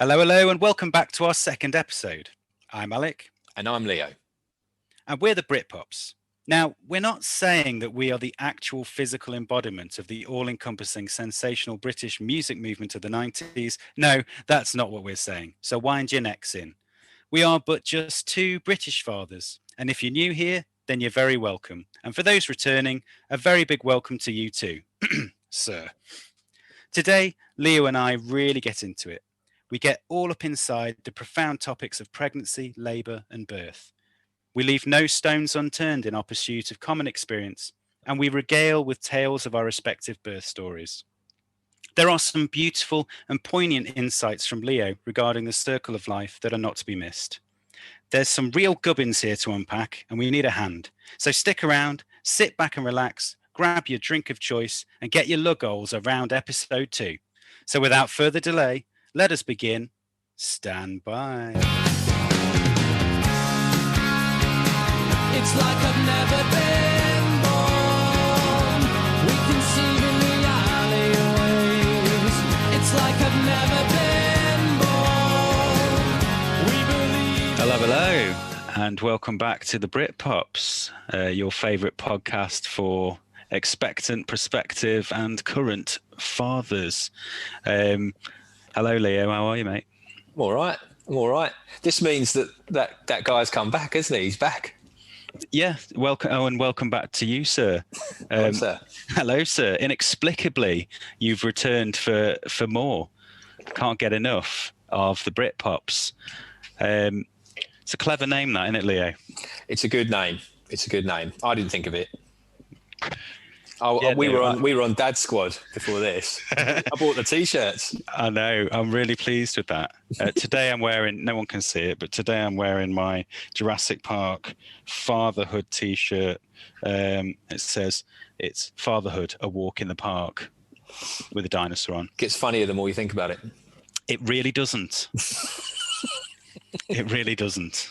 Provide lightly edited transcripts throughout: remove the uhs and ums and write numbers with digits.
Hello, and welcome back to our second episode. I'm Alec. And I'm Leo. And we're the Britpops. Now, we're not saying that we are the actual physical embodiment of the all-encompassing sensational British music movement of the 90s. No, that's not what we're saying. So wind your necks in. We are but just two British fathers. And if you're new here, then you're very welcome. And for those returning, a very big welcome to you too, sir. Today, Leo and I really get into it. We get all up inside the profound topics of pregnancy, labour and birth. We leave no stones unturned in our pursuit of common experience, and we regale with tales of our respective birth stories. There are some beautiful and poignant insights from Leo regarding the circle of life that are not to be missed. There's some real gubbins here to unpack, and we need a hand. So stick around, sit back and relax, grab your drink of choice, and get your lug-holes around episode 2. So without further delay, let us begin. Stand by. It's like I've never been born. We can see in the alleyways. It's like I've never been born. We believe. Hello, and welcome back to the Britpops, your favourite podcast for expectant, prospective, and current fathers. Hello, Leo. How are you, mate? I'm all right. This means that guy's come back, isn't he? He's back. Yeah, welcome. Oh, and welcome back to you, sir. Sir. Hello, sir. Inexplicably, you've returned for more. Can't get enough of the Britpops. It's a clever name, that, isn't it, Leo? It's a good name. I didn't think of it. We were on Dad's squad before this. I bought the T-shirts. I know. I'm really pleased with that. Today I'm wearing, no one can see it, but today I'm wearing my Jurassic Park fatherhood T-shirt. It says it's fatherhood, a walk in the park with a dinosaur on. Gets funnier the more you think about it. It really doesn't. It really doesn't.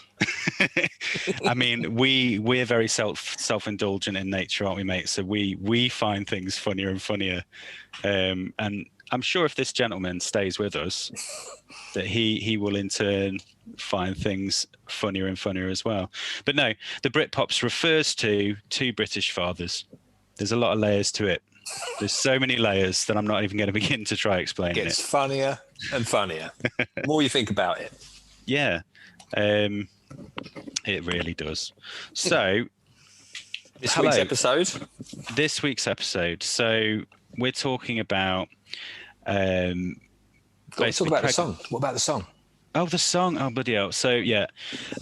I mean, we're very self-indulgent in nature, aren't we, mate? So we find things funnier and funnier. And I'm sure if this gentleman stays with us, that he will in turn find things funnier and funnier as well. But no, the Britpops refers to two British fathers. There's a lot of layers to it. There's so many layers that I'm not even going to begin to try explaining it. It gets funnier and funnier the more you think about it. Yeah. It really does. So This week's episode. So we're talking about Let's talk about the song. What about the song? Oh, the song. Oh, bloody hell. So yeah,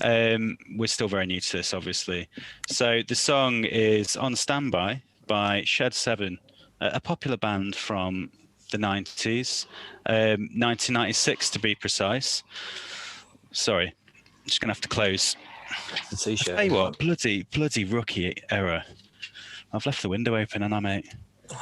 we're still very new to this, obviously. So the song is On Standby by Shed 7, a popular band from the 90s, 1996 to be precise. Sorry, I'm just gonna have to close the T-shirt. I'll tell you what, bloody rookie error. I've left the window open, and I, mate.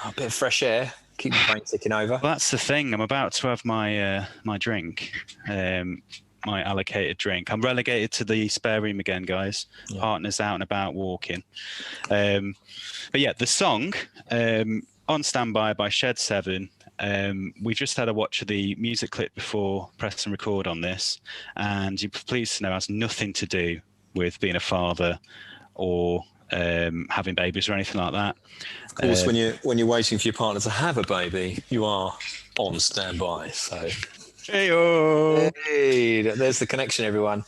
A bit of fresh air. Keep the brain ticking over. Well, that's the thing. I'm about to have my my drink, my allocated drink. I'm relegated to the spare room again, guys. Yeah. Partner's out and about walking. But yeah, the song On Standby by Shed 7. We just had a watch of the music clip before press and record on this, and you're pleased to know it has nothing to do with being a father or having babies or anything like that. Of course, when you're waiting for your partner to have a baby, you are on standby. So, hey, there's the connection, everyone.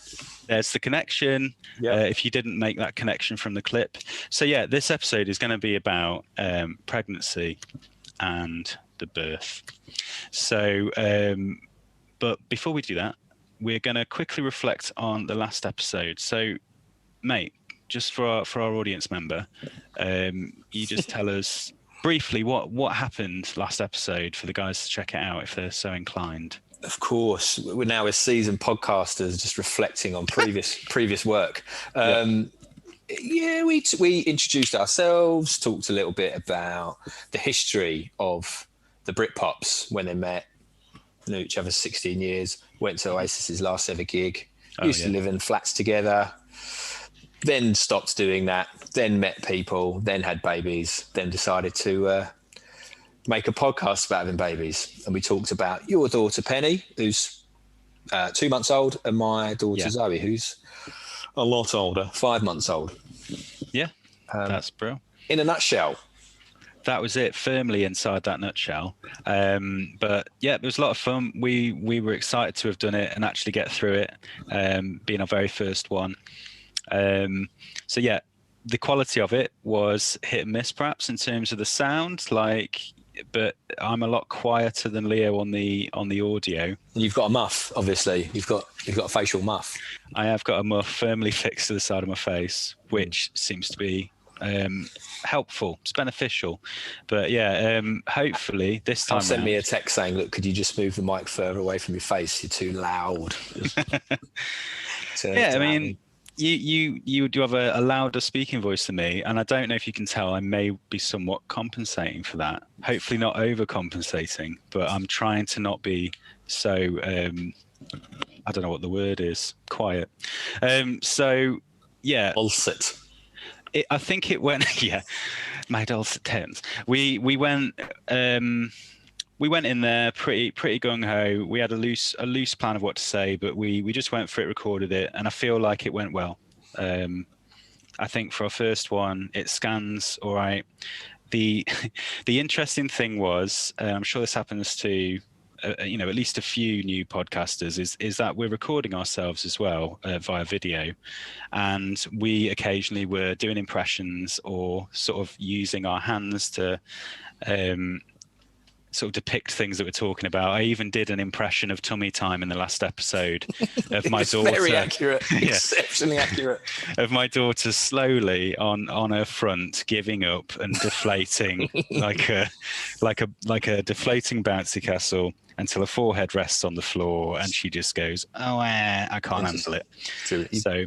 There's the connection. Yep. If you didn't make that connection from the clip. So yeah, this episode is going to be about pregnancy and the birth. So, but before we do that, we're going to quickly reflect on the last episode. So, mate, just for our audience member, you just tell us briefly what happened last episode for the guys to check it out if they're so inclined. Of course, we're now as seasoned podcasters, just reflecting on previous work. Yeah, we introduced ourselves, talked a little bit about the history of the Britpops when they met, knew each other 16 years, went to Oasis's last ever gig, used to live in flats together, then stopped doing that, then met people, then had babies, then decided to make a podcast about having babies. And we talked about your daughter, Penny, who's 2 months old, and my daughter Yeah. Zoe, who's a lot older, 5 months old. Yeah, that's brilliant. In a nutshell, That was it, firmly inside that nutshell. But yeah, it was a lot of fun. We were excited to have done it and actually get through it, being our very first one. So yeah, the quality of it was hit and miss, perhaps in terms of the sound. But I'm a lot quieter than Leo on the audio. you've got a muff. Obviously, you've got a facial muff. I have got a muff firmly fixed to the side of my face, which seems to be helpful. It's beneficial. But yeah, hopefully this time Sent me round- a text saying, "Look, could you just move the mic further away from your face? You're too loud." Yeah, I mean, you do have a louder speaking voice than me, and I don't know if you can tell, I may be somewhat compensating for that. Hopefully not overcompensating, but I'm trying to not be so I don't know what the word is, quiet. So yeah, Ulcet. I think it went yeah, my dulcet tones. We went in there pretty gung ho. We had a loose plan of what to say, but we just went for it, recorded it, and I feel like it went well. I think for our first one, it scans all right. The interesting thing was, I'm sure this happens to at least a few new podcasters, is that we're recording ourselves as well via video, and we occasionally were doing impressions or sort of using our hands to sort of depict things that we're talking about. I even did an impression of tummy time in the last episode of my daughter. Very accurate, Yeah. exceptionally accurate. Of my daughter slowly on her front, giving up and deflating like a deflating bouncy castle until her forehead rests on the floor and she just goes, "Oh, I can't handle it." So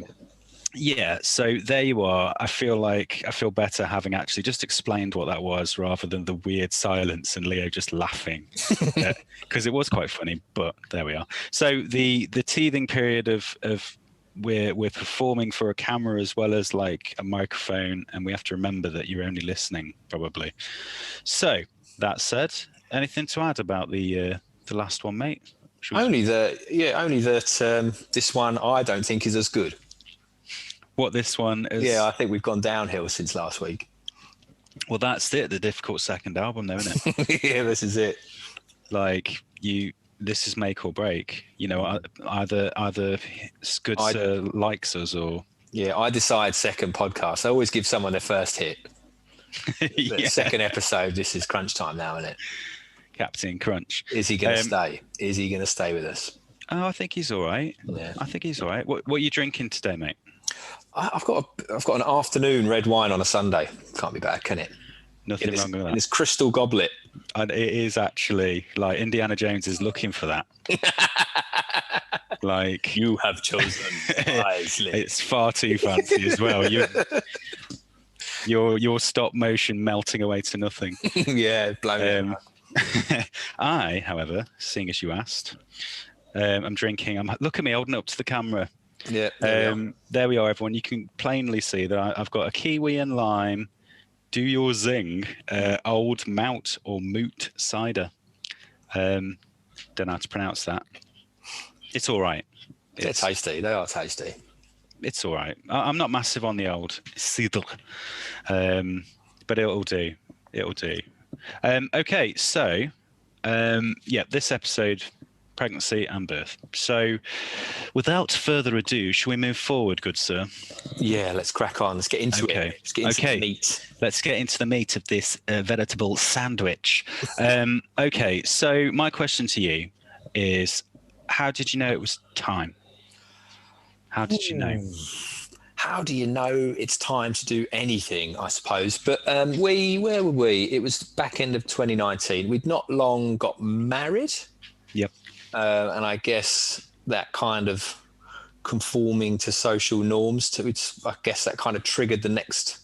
yeah, so there you are. I feel better having actually just explained what that was rather than the weird silence and Leo just laughing, because it was quite funny. But there we are. So the teething period of we're performing for a camera as well as like a microphone, and we have to remember that you're only listening probably. So that said, anything to add about the last one, mate? Only that this one I don't think is as good. What this one is? Yeah, I think we've gone downhill since last week. Well, that's it. The difficult second album, though, isn't it? Yeah, this is it. Like this is make or break. Either Scudser likes us or yeah. I decide second podcast. I always give someone their first hit. yeah. Second episode. This is crunch time now, isn't it? Captain Crunch. Is he going to stay? Is he going to stay with us? Oh, I think he's all right. Yeah. I think he's all right. What are you drinking today, mate? I've got an afternoon red wine on a Sunday. Can't be bad, can it? Nothing wrong with In that. this crystal goblet. And it is actually like Indiana Jones is looking for that. Like You have chosen wisely. it's far too fancy as well. Your stop motion melting away to nothing. Yeah, blown. I, however, seeing as you asked, I'm drinking. Look at me holding up to the camera. Yeah. There we are, everyone. You can plainly see that I've got a kiwi and lime. Do your zing, old mout or moot cider. Don't know how to pronounce that. It's all right. They're tasty. They are tasty. It's all right. I'm not massive on the old cider, but it'll do. It'll do. Okay, so this episode, pregnancy and birth. So without further ado, shall we move forward, good sir? Yeah, let's crack on. Let's get into it. Let's get into the meat. Let's get into the meat of this veritable sandwich. Okay, so my question to you is, how did you know it was time? How did you know? How do you know it's time to do anything, I suppose? But where were we? It was back end of 2019. We'd not long got married. Yep. And I guess that kind of conforming to social norms, I guess that kind of triggered the next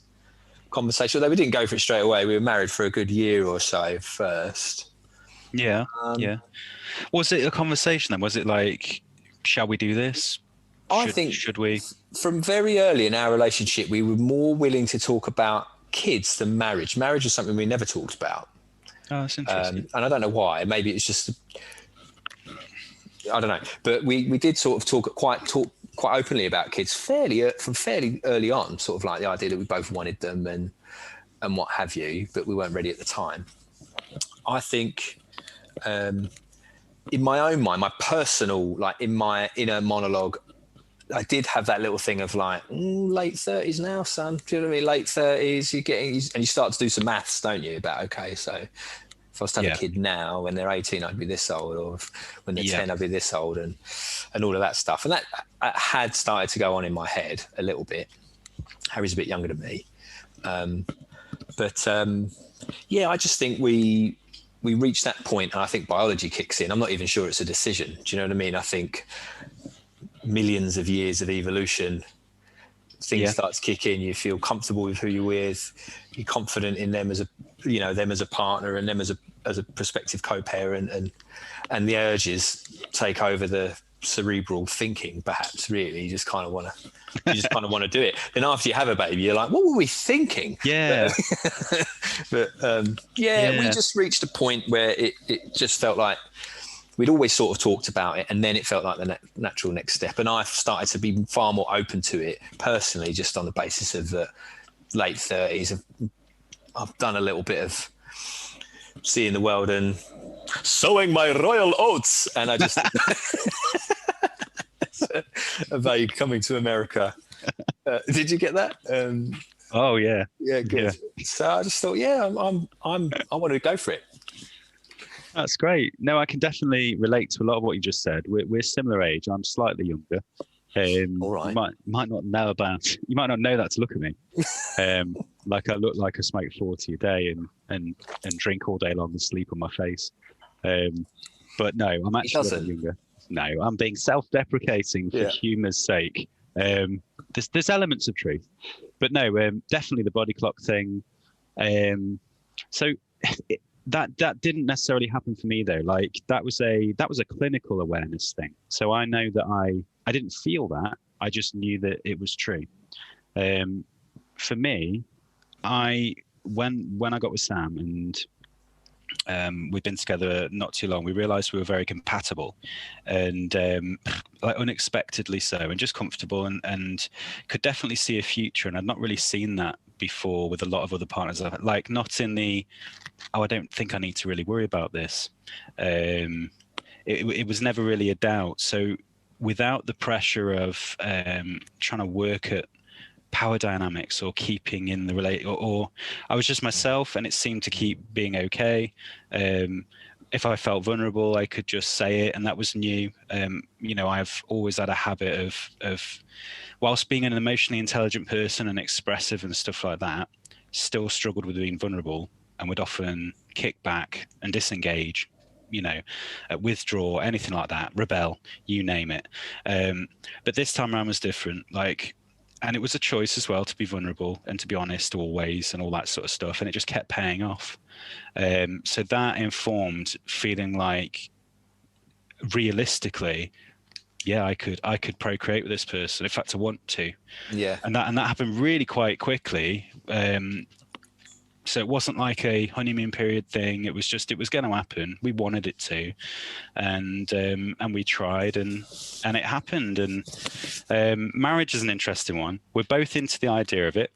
conversation. Although we didn't go for it straight away. We were married for a good year or so first. Yeah, yeah. Was it a conversation then? Was it like, shall we do this? Should we? From very early in our relationship, we were more willing to talk about kids than marriage. Marriage was something we never talked about. Oh, that's interesting. And I don't know why. Maybe it's just I don't know, but we did sort of talk quite openly about kids from fairly early on, sort of like the idea that we both wanted them and what have you, but we weren't ready at the time. I think in my own mind, my personal, like in my inner monologue, I did have that little thing of like, late 30s now, son. Do you know what I mean? Late 30s, and you start to do some maths, don't you? About, okay, so if I was to have a kid now, when they're 18, I'd be this old, or when they're 10, I'd be this old, and all of that stuff. And that had started to go on in my head a little bit. Harry's a bit younger than me. But I just think we reached that point, and I think biology kicks in. I'm not even sure it's a decision. Do you know what I mean? I think millions of years of evolution, things start to kick in. You feel comfortable with who you're with. You're confident in them as a partner, and them as a prospective co-parent, and the urges take over the cerebral thinking. Perhaps really, you just kind of want to do it. Then after you have a baby, you're like, what were we thinking? Yeah. but we just reached a point where it just felt like we'd always sort of talked about it, and then it felt like the natural next step. And I've started to be far more open to it personally, just on the basis of the late 30s. I've done a little bit of seeing the world and sowing my royal oats, and I just about coming to America. Did you get that? Oh yeah, good. Yeah. So I just thought, I want to go for it. That's great. No, I can definitely relate to a lot of what you just said. We're similar age. I'm slightly younger. All right. You might not know that to look at me. Like I look like I smoke 40 a day and drink all day long and sleep on my face. But no, I'm actually younger. No, I'm being self-deprecating for humour's sake. There's elements of truth, but no, definitely the body clock thing. That didn't necessarily happen for me though. Like that was a clinical awareness thing. So I know that I didn't feel that. I just knew that it was true. For me, when I got with Sam and we'd been together not too long, we realised we were very compatible, and like unexpectedly so, and just comfortable, and could definitely see a future. And I'd not really seen that before with a lot of other partners. Like not in the, I don't think I need to really worry about this. It was never really a doubt. So without the pressure of trying to work at power dynamics or keeping in the or I was just myself, and it seemed to keep being okay. If I felt vulnerable, I could just say it, and that was new. I've always had a habit of whilst being an emotionally intelligent person and expressive and stuff like that, still struggled with being vulnerable, and would often kick back and disengage, withdraw, anything like that, rebel, you name it. But this time around was different. And it was a choice as well to be vulnerable and to be honest always and all that sort of stuff. And it just kept paying off. So that informed feeling like realistically, I could procreate with this person. In fact, I want to. Yeah. And that happened really quite quickly. So it wasn't like a honeymoon period thing. It was going to happen. We wanted it to, and we tried, and it happened. And marriage is an interesting one. We're both into the idea of it.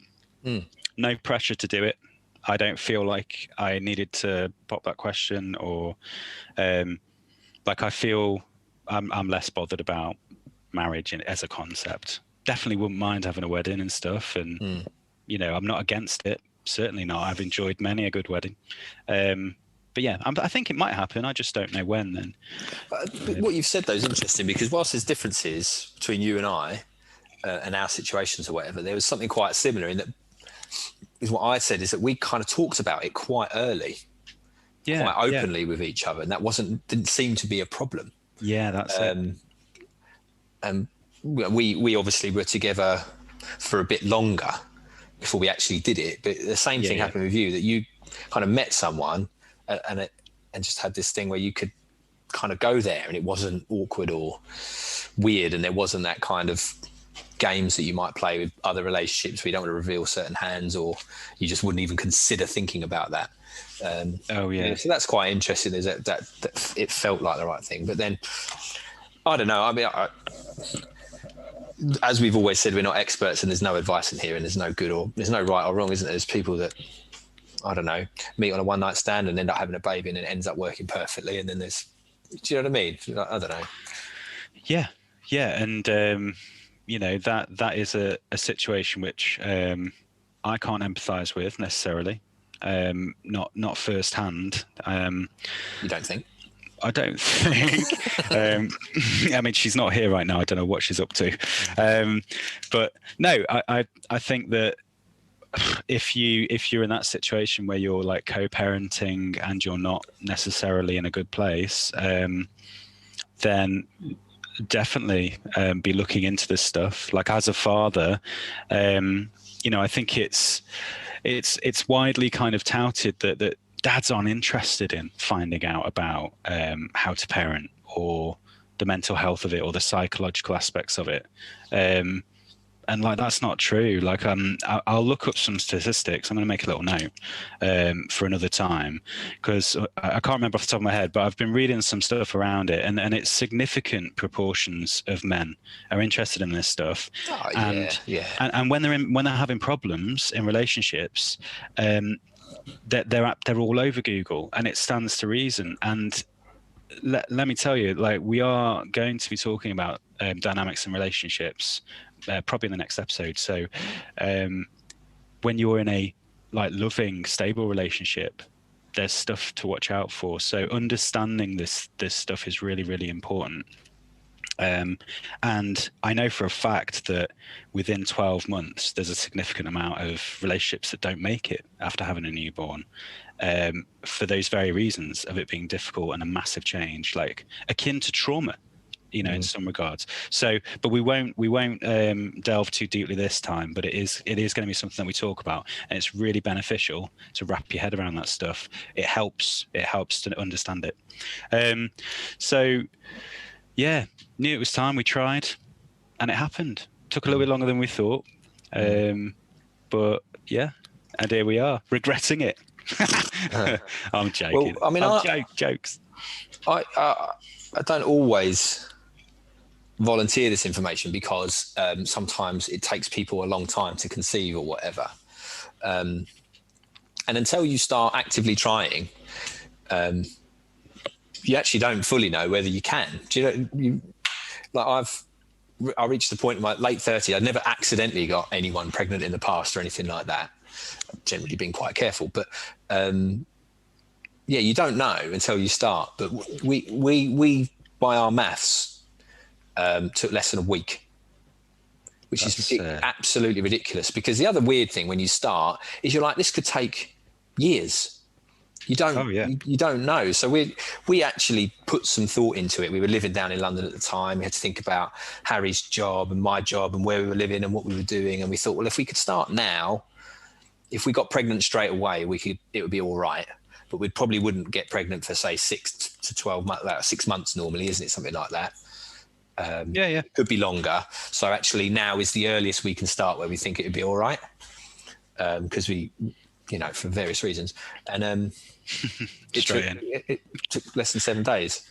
No pressure to do it. I don't feel like I needed to pop that question, or like I feel I'm less bothered about marriage as a concept. Definitely wouldn't mind having a wedding and stuff, and I'm not against it. Certainly not. I've enjoyed many a good wedding. But yeah, I think it might happen. I just don't know when then. But what you've said though is interesting, because whilst there's differences between you and I and our situations or whatever, there was something quite similar in that is what I said, is that we kind of talked about it quite early, quite openly with each other. And that didn't seem to be a problem. Yeah, that's it. And we obviously were together for a bit longer before we actually did it, but the same thing happened with you, that you kind of met someone and just had this thing where you could kind of go there and it wasn't awkward or weird, and there wasn't that kind of games that you might play with other relationships where you don't want to reveal certain hands, or you just wouldn't even consider thinking about that. So that's quite interesting, is that it felt like the right thing. But then I don't know. I mean, as we've always said, we're not experts, and there's no advice in here, and there's no right or wrong, isn't there? There's people that, I don't know, meet on a one-night stand and end up having a baby, and it ends up working perfectly. And then there's, do you know what I mean? I don't know. Yeah, and that is a situation which I can't empathise with necessarily, not firsthand. You don't think? I don't think. I mean, she's not here right now. I don't know what she's up to. But no, I think that if you're in that situation where you're like co-parenting and you're not necessarily in a good place, then definitely be looking into this stuff. Like as a father, I think it's widely kind of touted that dads aren't interested in finding out about how to parent or the mental health of it or the psychological aspects of it. And like, that's not true. Like, I'll look up some statistics. I'm going to make a little note for another time, because I can't remember off the top of my head, but I've been reading some stuff around it, and it's significant proportions of men are interested in this stuff. Oh, yeah. And when they're having problems in relationships, they're all over Google, and it stands to reason. And let me tell you, like, we are going to be talking about dynamics in relationships probably in the next episode. So when you're in a like loving, stable relationship, there's stuff to watch out for. So understanding this stuff is really, really important. And I know for a fact that within 12 months, there's a significant amount of relationships that don't make it after having a newborn, for those very reasons of it being difficult and a massive change, like akin to trauma, in some regards. So, but we won't delve too deeply this time, but it is going to be something that we talk about, and it's really beneficial to wrap your head around that stuff. It helps to understand it. So yeah, knew it was time. We tried, and it happened. Took a little bit longer than we thought, but yeah, and here we are, regretting it. I'm joking. Well, I mean, jokes. I don't always volunteer this information because sometimes it takes people a long time to conceive or whatever, and until you start actively trying, you actually don't fully know whether you can. Do you know? I reached the point in my late 30s. I'd never accidentally got anyone pregnant in the past or anything like that. I've generally been quite careful, but you don't know until you start. But we by our maths took less than a week, which is absolutely ridiculous. Because the other weird thing when you start is you're like, this could take years. You don't. You don't know. So we actually put some thought into it. We were living down in London at the time. We had to think about Harry's job and my job and where we were living and what we were doing. And we thought, well, if we could start now, if we got pregnant straight away, it would be all right. But we probably wouldn't get pregnant for, say, 6 to 12 months. Like 6 months normally, isn't it? Something like that. It could be longer. So actually, now is the earliest we can start where we think it would be all right, because we, for various reasons. And it took less than 7 days.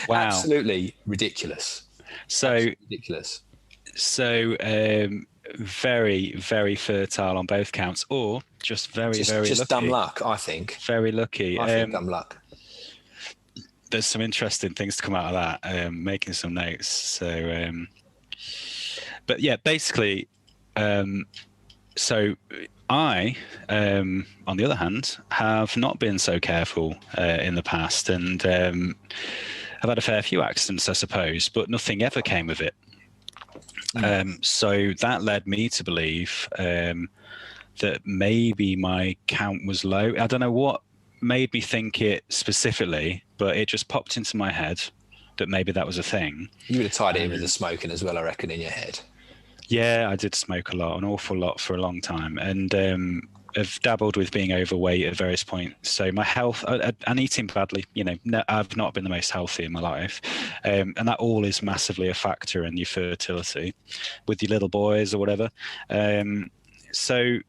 Wow. Absolutely ridiculous. Ridiculous. So very, very fertile on both counts, or just very lucky. Dumb luck, I think. Very lucky. I think dumb luck. There's some interesting things to come out of that. Making some notes. So, but yeah, basically, so I, on the other hand, have not been so careful in the past, and I've had a fair few accidents, I suppose, but nothing ever came of it. So that led me to believe that maybe my count was low. I don't know what made me think it specifically, but it just popped into my head that maybe that was a thing. You would have tied it in with the smoking as well, I reckon, in your head. Yeah, I did smoke a lot, an awful lot for a long time, and I've dabbled with being overweight at various points. So my health and eating badly, I've not been the most healthy in my life, and that all is massively a factor in your fertility with your little boys or whatever. So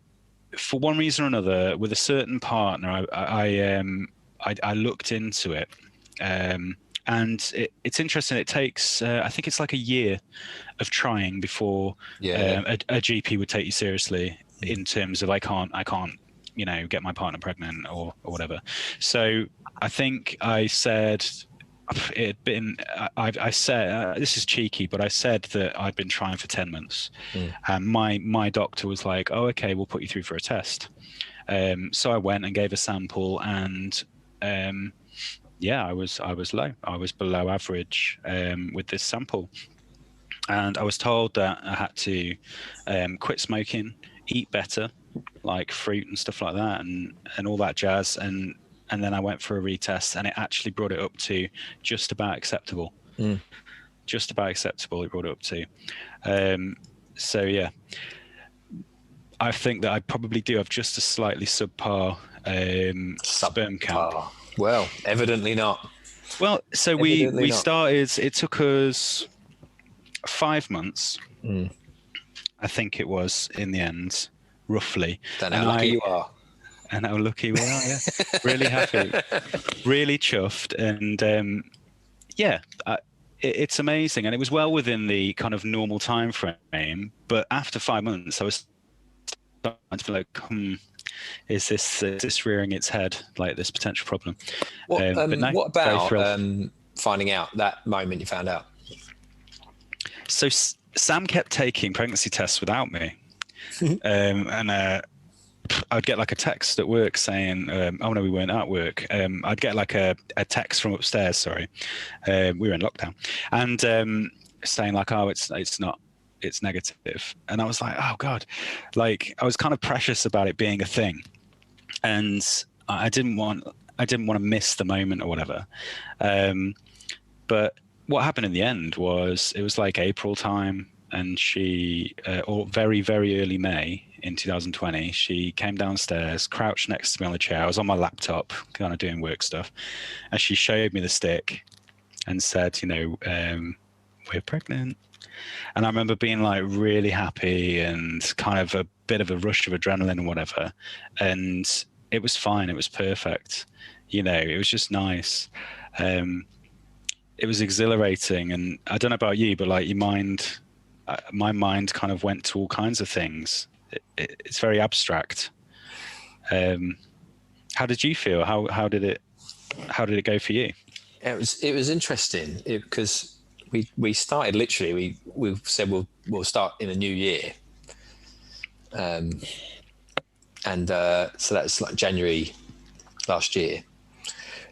for one reason or another, with a certain partner, I looked into it and it's interesting. It takes, I think it's like a year of trying before a GP would take you seriously in terms of I can't, get my partner pregnant or whatever. So I think I said it had been. I said this is cheeky, but I said that I'd been trying for 10 months, and my doctor was like, "Oh, okay, we'll put you through for a test." So I went and gave a sample, and I was low. I was below average with this sample, and I was told that I had to quit smoking, eat better, like fruit and stuff like that, and all that jazz. And then I went for a retest, and it actually brought it up to just about acceptable. Just about acceptable. It brought it up to. So yeah, I think that I probably do have just a slightly subpar sperm count. Well, evidently not. Well, so we started. It took us 5 months. I think it was in the end, roughly. Then how lucky you are. And how lucky we are, yeah. Really happy, really chuffed. And it's amazing. And it was well within the kind of normal time frame. But after 5 months, I was starting to feel like, is this rearing its head, like this potential problem? What about finding out that moment you found out? So Sam kept taking pregnancy tests without me. And I'd get like a text at work saying, "Oh no, we weren't at work." I'd get like a text from upstairs. Sorry, we were in lockdown, and saying like, "Oh, it's not, it's negative." And I was like, "Oh God," like I was kind of precious about it being a thing, and I didn't want to miss the moment or whatever. But what happened in the end was it was like April time, and she, or very very early May. In 2020, she came downstairs, crouched next to me on the chair. I was on my laptop, kind of doing work stuff, and she showed me the stick and said, "We're pregnant." And I remember being like really happy and kind of a bit of a rush of adrenaline and whatever. And it was fine. It was perfect. It was just nice. It was exhilarating. And I don't know about you, but like my mind kind of went to all kinds of things. It's very abstract. How did you feel? How did it go for you? It was interesting because we started literally. We said we'll start in the new year, so that's like January last year.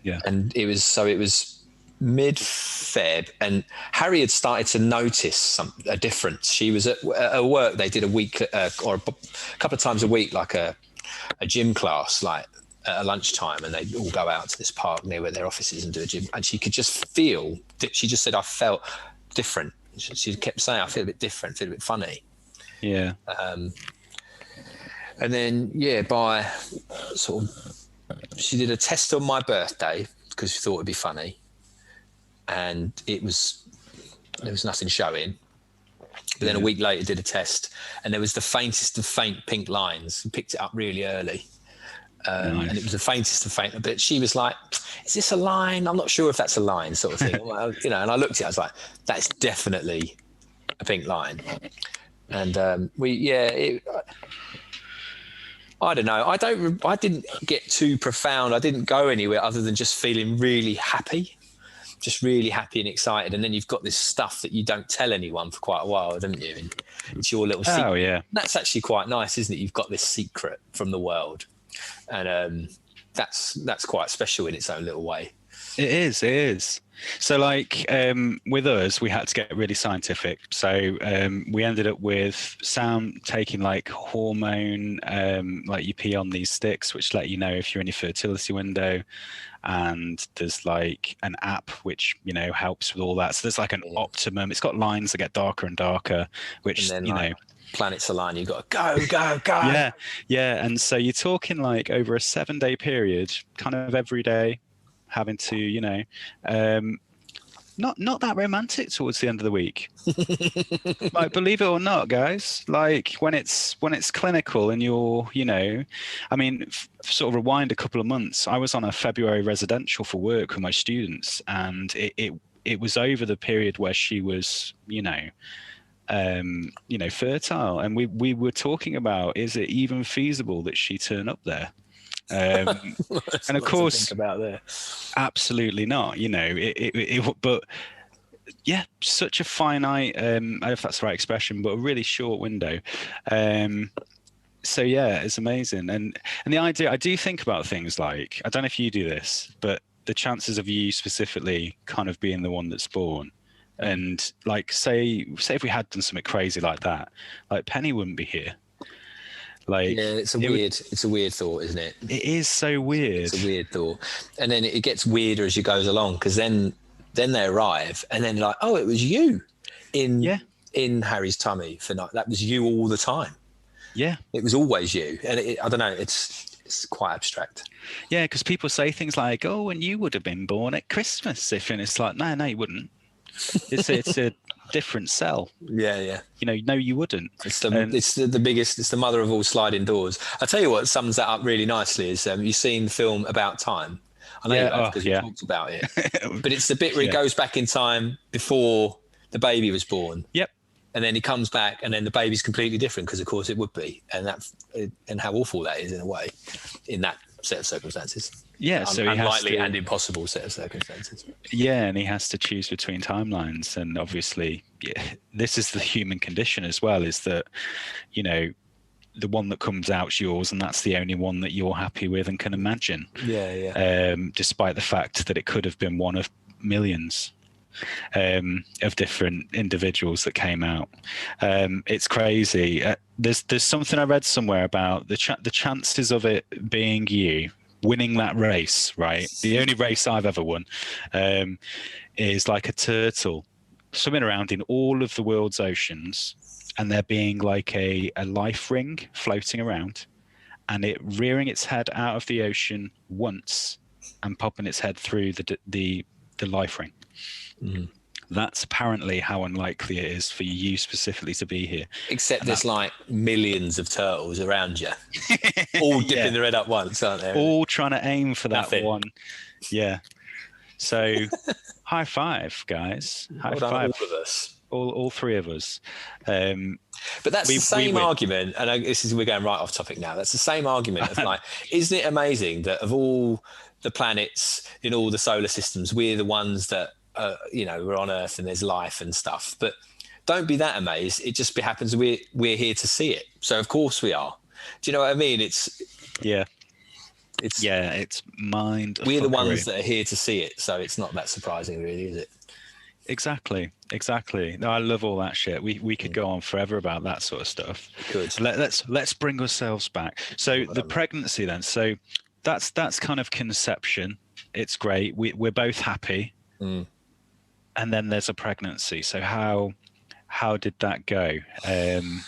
Yeah, and it was mid-Feb, and Harry had started to notice a difference. She was at work. They did a week or a couple of times a week, like a gym class, like at lunchtime, and they'd all go out to this park near where their office is and do a gym. And she could just feel that. She just said, "I felt different." She kept saying, "I feel a bit different, feel a bit funny." Yeah. And then by sort of, she did a test on my birthday because she thought it'd be funny. And there was nothing showing. But then a week later did a test, and there was the faintest of faint pink lines. We picked it up really early. Nice. And it was the faintest of faint. But she was like, "Is this a line? I'm not sure if that's a line," sort of thing. And I looked at it, I was like, "That's definitely a pink line." And I don't know. I didn't get too profound. I didn't go anywhere other than just feeling really happy. Just really happy and excited, and then you've got this stuff that you don't tell anyone for quite a while, haven't you? And it's your little secret. Oh yeah, that's actually quite nice, isn't it? You've got this secret from the world, and that's quite special in its own little way. It is. So like with us, we had to get really scientific. So we ended up with Sam taking like hormone, like you pee on these sticks, which let you know if you're in your fertility window. And there's like an app which helps with all that. So there's like an optimum. It's got lines that get darker and darker, which and then, planets align. You've got to go. Yeah. And so you're talking like over a 7-day period, kind of every day, having to not that romantic towards the end of the week. Like, believe it or not, guys, like when it's clinical and you're, I mean, sort of rewind a couple of months, I was on a February residential for work with my students, and it was over the period where she was, fertile, and we were talking about, is it even feasible that she turn up there? And of course, think about there. Absolutely not. But yeah, such a finite, I don't know if that's the right expression, but a really short window. So yeah, it's amazing. And the idea, I do think about things like, I don't know if you do this, but the chances of you specifically kind of being the one that's born. And like, say if we had done something crazy like that, like Penny wouldn't be here. Like, yeah, it's a weird thought, isn't it? It is so weird. It's a weird thought, and then it gets weirder as you goes along, because then they arrive, and then like, oh, it was you in Harry's tummy for night. That was you all the time. Yeah, it was always you, and I don't know. It's quite abstract. Yeah, because people say things like, "Oh, and you would have been born at Christmas," and it's like, no, you wouldn't. It's a different cell. Yeah. No, you wouldn't. It's the biggest. It's the mother of all sliding doors. I tell you what sums that up really nicely is you've seen the film About Time. I know you have, because you talked about it, but it's the bit where he goes back in time before the baby was born. Yep. And then he comes back, and then the baby's completely different, because of course it would be, and how awful that is in a way, in that set of circumstances. Yeah, so unlikely and impossible set of circumstances. Yeah, and he has to choose between timelines, and obviously, this is the human condition as well. Is that, the one that comes out's yours, and that's the only one that you're happy with and can imagine. Yeah. Despite the fact that it could have been one of millions of different individuals that came out. It's crazy. There's something I read somewhere about the chances of it being you winning that race, right? The only race I've ever won, is like a turtle swimming around in all of the world's oceans, and there being like a life ring floating around, and it rearing its head out of the ocean once and popping its head through the life ring. Mm. That's apparently how unlikely it is for you specifically to be here. Except there's like millions of turtles around you, all dipping their head up once, aren't they? All trying to aim for that one. Yeah. So high five, guys. High five. All of us. All three of us. But that's the same argument, and we're going right off topic now. That's the same argument of like, isn't it amazing that of all the planets in all the solar systems, we're the ones that we're on Earth and there's life and stuff. But don't be that amazed. It just happens we're here to see it. So of course we are. Do you know what I mean? It's mind. We're the ones that are here to see it. So it's not that surprising, really, is it? Exactly. No, I love all that shit. We could go on forever about that sort of stuff. Good. Let's bring ourselves back. So the pregnancy then. So that's kind of conception. It's great. We're both happy. Mm. And then there's a pregnancy. So how did that go? You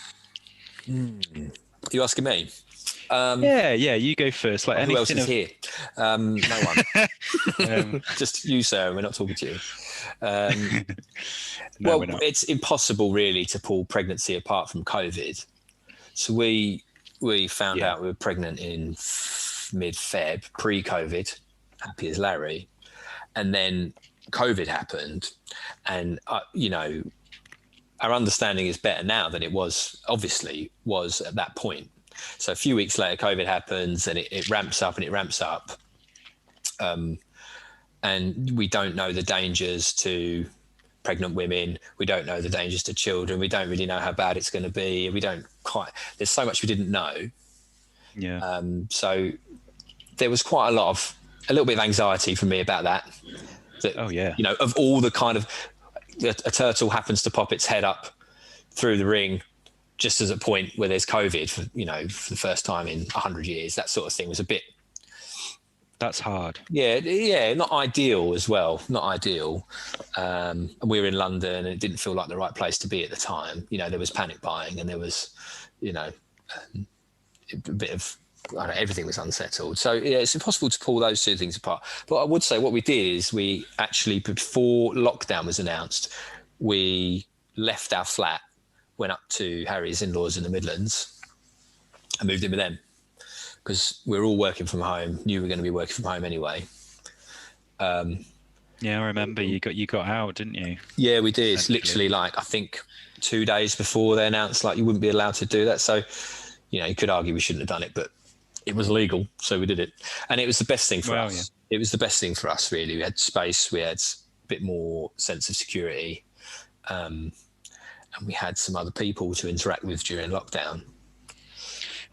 asking me? Yeah, you go first. Like, who else is here? No one. Just you, sir. We're not talking to you. No, we're not. It's impossible really to pull pregnancy apart from COVID. So we found out we were pregnant in mid-Feb, pre-COVID, happy as Larry, and then COVID happened, and our understanding is better now than it was at that point. So a few weeks later, COVID happens, and it ramps up and it ramps up. And we don't know the dangers to pregnant women. We don't know the dangers to children. We don't really know how bad it's going to be. There's so much we didn't know. Yeah. So there was a little bit of anxiety for me about that. Of all the kind of, a turtle happens to pop its head up through the ring just as a point where there's COVID for the first time in 100 years, that sort of thing was a bit. That's hard. Yeah, not ideal as well. Not ideal. And we were in London, and it didn't feel like the right place to be at the time. There was panic buying, and there was, a bit of everything was unsettled. So yeah, it's impossible to pull those two things apart. But I would say what we did is we actually, before lockdown was announced, we left our flat, went up to Harry's in-laws in the Midlands and moved in with them, because we were all working from home, knew we were going to be working from home anyway. Yeah, I remember you got out, didn't you? Yeah, we did. Literally, like, I think 2 days before they announced, like, you wouldn't be allowed to do that. So, you know, you could argue we shouldn't have done it, but it was legal, so we did it. And it was the best thing for us. Yeah. It was the best thing for us, really. We had space, we had a bit more sense of security, and we had some other people to interact with during lockdown.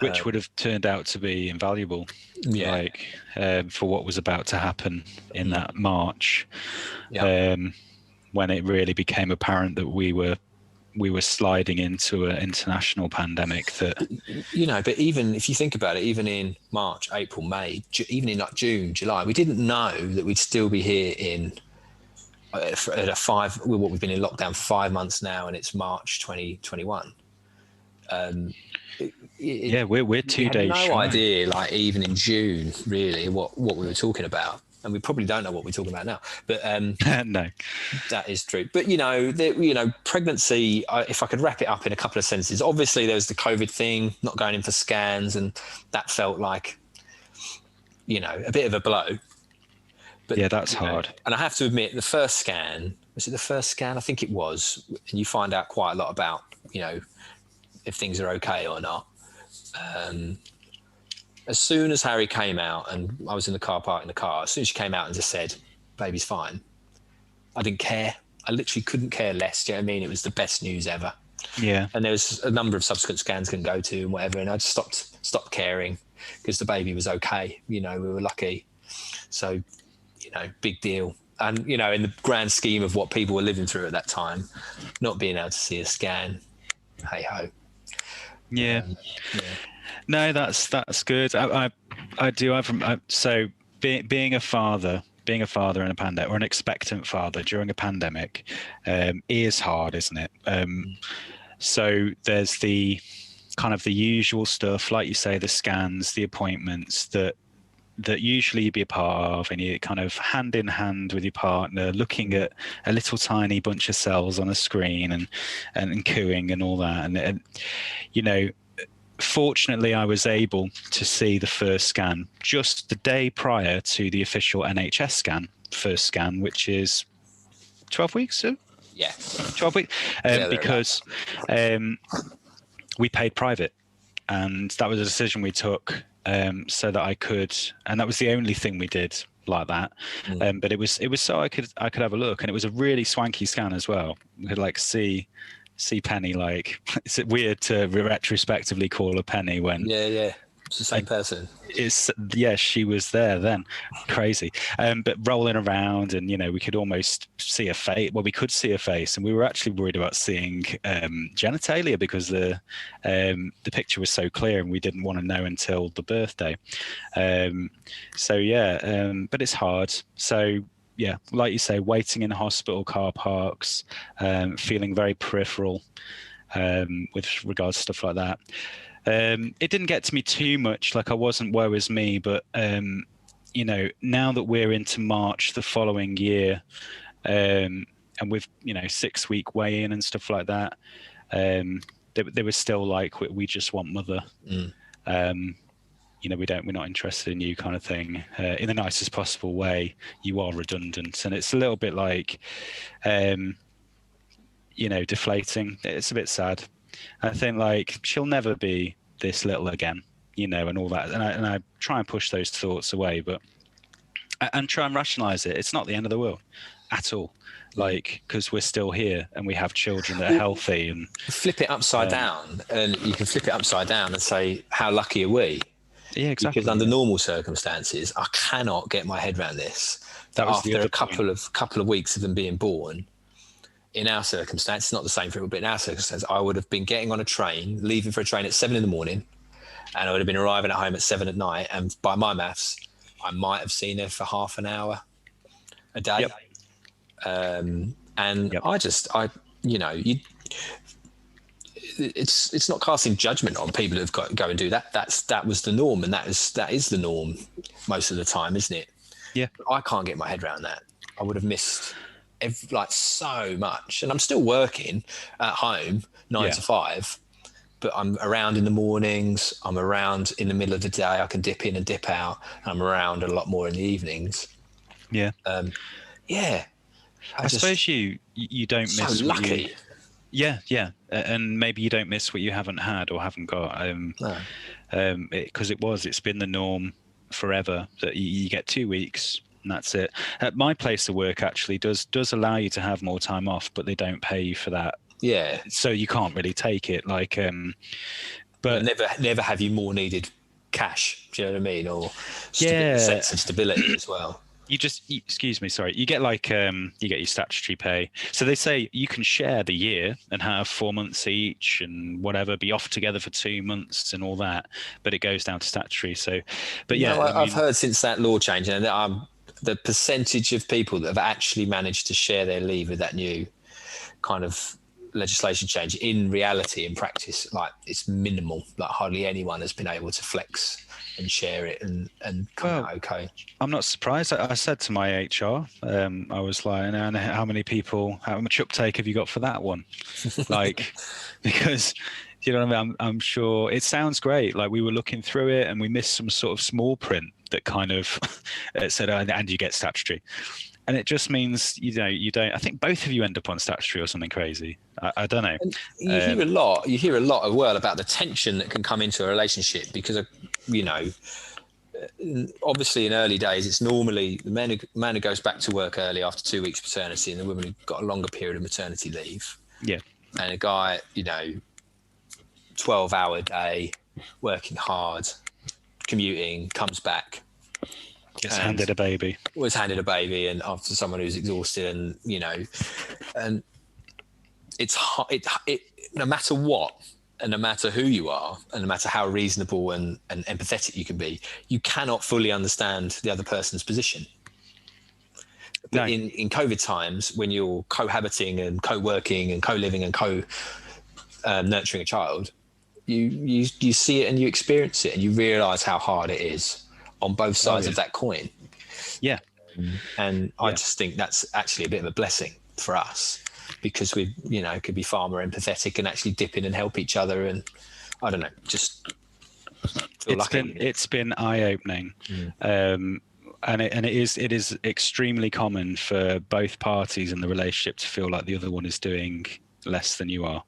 Which would have turned out to be invaluable, for what was about to happen in that March, when it really became apparent that we were sliding into an international pandemic. That, you know, but even if you think about it, even in March, April, May, even in like June, July, we didn't know that we'd still be here in what we've been in lockdown for 5 months now, and it's March 2021. We're 2 days shy. No idea, like, even in June, really, what we were talking about, and we probably don't know what we're talking about now. But no, that is true. But pregnancy. If I could wrap it up in a couple of sentences, obviously there was the COVID thing, not going in for scans, and that felt like, a bit of a blow. But yeah, that's hard. And I have to admit, the first scan, was it the first scan? I think it was, and you find out quite a lot about, if things are okay or not. As soon as Harry came out, and I was in the car park in the car, as soon as she came out and just said, "Baby's fine," I didn't care. I literally couldn't care less. Do you know what I mean? It was the best news ever. Yeah. And there was a number of subsequent scans can go to and whatever, and I just stopped caring, because the baby was okay. We were lucky. So, big deal. And, in the grand scheme of what people were living through at that time, not being able to see a scan, hey ho. Yeah. No, that's good. I do. So being a father in a pandemic, or an expectant father during a pandemic, is hard, isn't it? So there's the kind of the usual stuff, like you say, the scans, the appointments that usually you'd be a part of, and you're kind of hand in hand with your partner, looking at a little tiny bunch of cells on a screen and cooing and all that. And fortunately, I was able to see the first scan just the day prior to the official NHS first scan, which is 12 weeks. So? Yeah. 12 weeks. Because we paid private, and that was a decision we took. So that I could, and that was the only thing we did like that. But it was so I could have a look, and it was a really swanky scan as well. We could see Penny. Like, it's weird to retrospectively call her Penny when it's the same person. She was there then. Crazy. But rolling around, and we could almost see a face. Well, we could see a face, and we were actually worried about seeing genitalia, because the picture was so clear, and we didn't want to know until the birthday. But it's hard. So yeah, like you say, waiting in hospital car parks, feeling very peripheral with regards to stuff like that. It didn't get to me too much, like I wasn't woe is me, but now that we're into March the following year, and with 6 week weigh in and stuff like that, they were still like, we just want mother. We're not interested in you, kind of thing, in the nicest possible way. You are redundant, and it's a little bit like deflating. It's a bit sad. I think, like, she'll never be this little again, and all that. And I try and push those thoughts away, but and try and rationalize it. It's not the end of the world at all. Like, because we're still here, and we have children that are healthy. And flip it upside down, and you can flip it upside down and say, how lucky are we? Yeah, exactly. Because under normal circumstances, I cannot get my head around this. That was after a couple of weeks of them being born. In our circumstance, it's not the same for everyone, but in our circumstance, I would have been getting on a train, leaving for a train at 7 a.m, and I would have been arriving at home at 7 p.m. And by my maths, I might have seen her for half an hour a day. it's not casting judgment on people who've got to go and do that. That was the norm, and that is the norm most of the time, isn't it? Yeah. I can't get my head around that. I would have missed so much, and I'm still working at home 9 to 5, but I'm around in the mornings. I'm around in the middle of the day. I can dip in and dip out. I'm around a lot more in the evenings. Yeah. Yeah. I suppose you don't miss so lucky. What yeah, and maybe you don't miss what you haven't had or haven't got. Because it's been the norm forever that you get 2 weeks and that's it. My place of work actually does allow you to have more time off, but they don't pay you for that. Yeah. So you can't really take it. But never have you more needed cash. Do you know what I mean? Or sense of stability as well. You get you get your statutory pay. So they say you can share the year and have 4 months each and whatever, be off together for 2 months and all that, but it goes down to statutory. So, but yeah, I've heard since that law change, and the percentage of people that have actually managed to share their leave with that new kind of legislation change, in reality, in practice, like it's minimal. Like hardly anyone has been able to flex and share it and come out okay. I'm not surprised. I said to my HR, I was like, and how much uptake have you got for that one? Because you know what I mean? I'm sure it sounds great. Like we were looking through it and we missed some sort of small print that kind of said, and you get statutory. And it just means, you don't, I think both of you end up on statutory or something crazy. I don't know. And you hear a lot as well about the tension that can come into a relationship because of, obviously in early days, it's normally the man who goes back to work early after 2 weeks paternity and the woman who got a longer period of maternity leave. Yeah. And a guy, 12-hour day, working hard, commuting, comes back. Was handed a baby and after someone who's exhausted and it's no matter what and no matter who you are and no matter how reasonable and empathetic you can be, you cannot fully understand the other person's position. But in COVID times, when you're cohabiting and co-working and co-living and nurturing a child, you see it and you experience it and you realize how hard it is on both sides of that coin. Yeah. And I just think that's actually a bit of a blessing for us because we, could be far more empathetic and actually dip in and help each other. And I don't know, just feel lucky. It's been eye-opening. And it is extremely common for both parties in the relationship to feel like the other one is doing less than you are.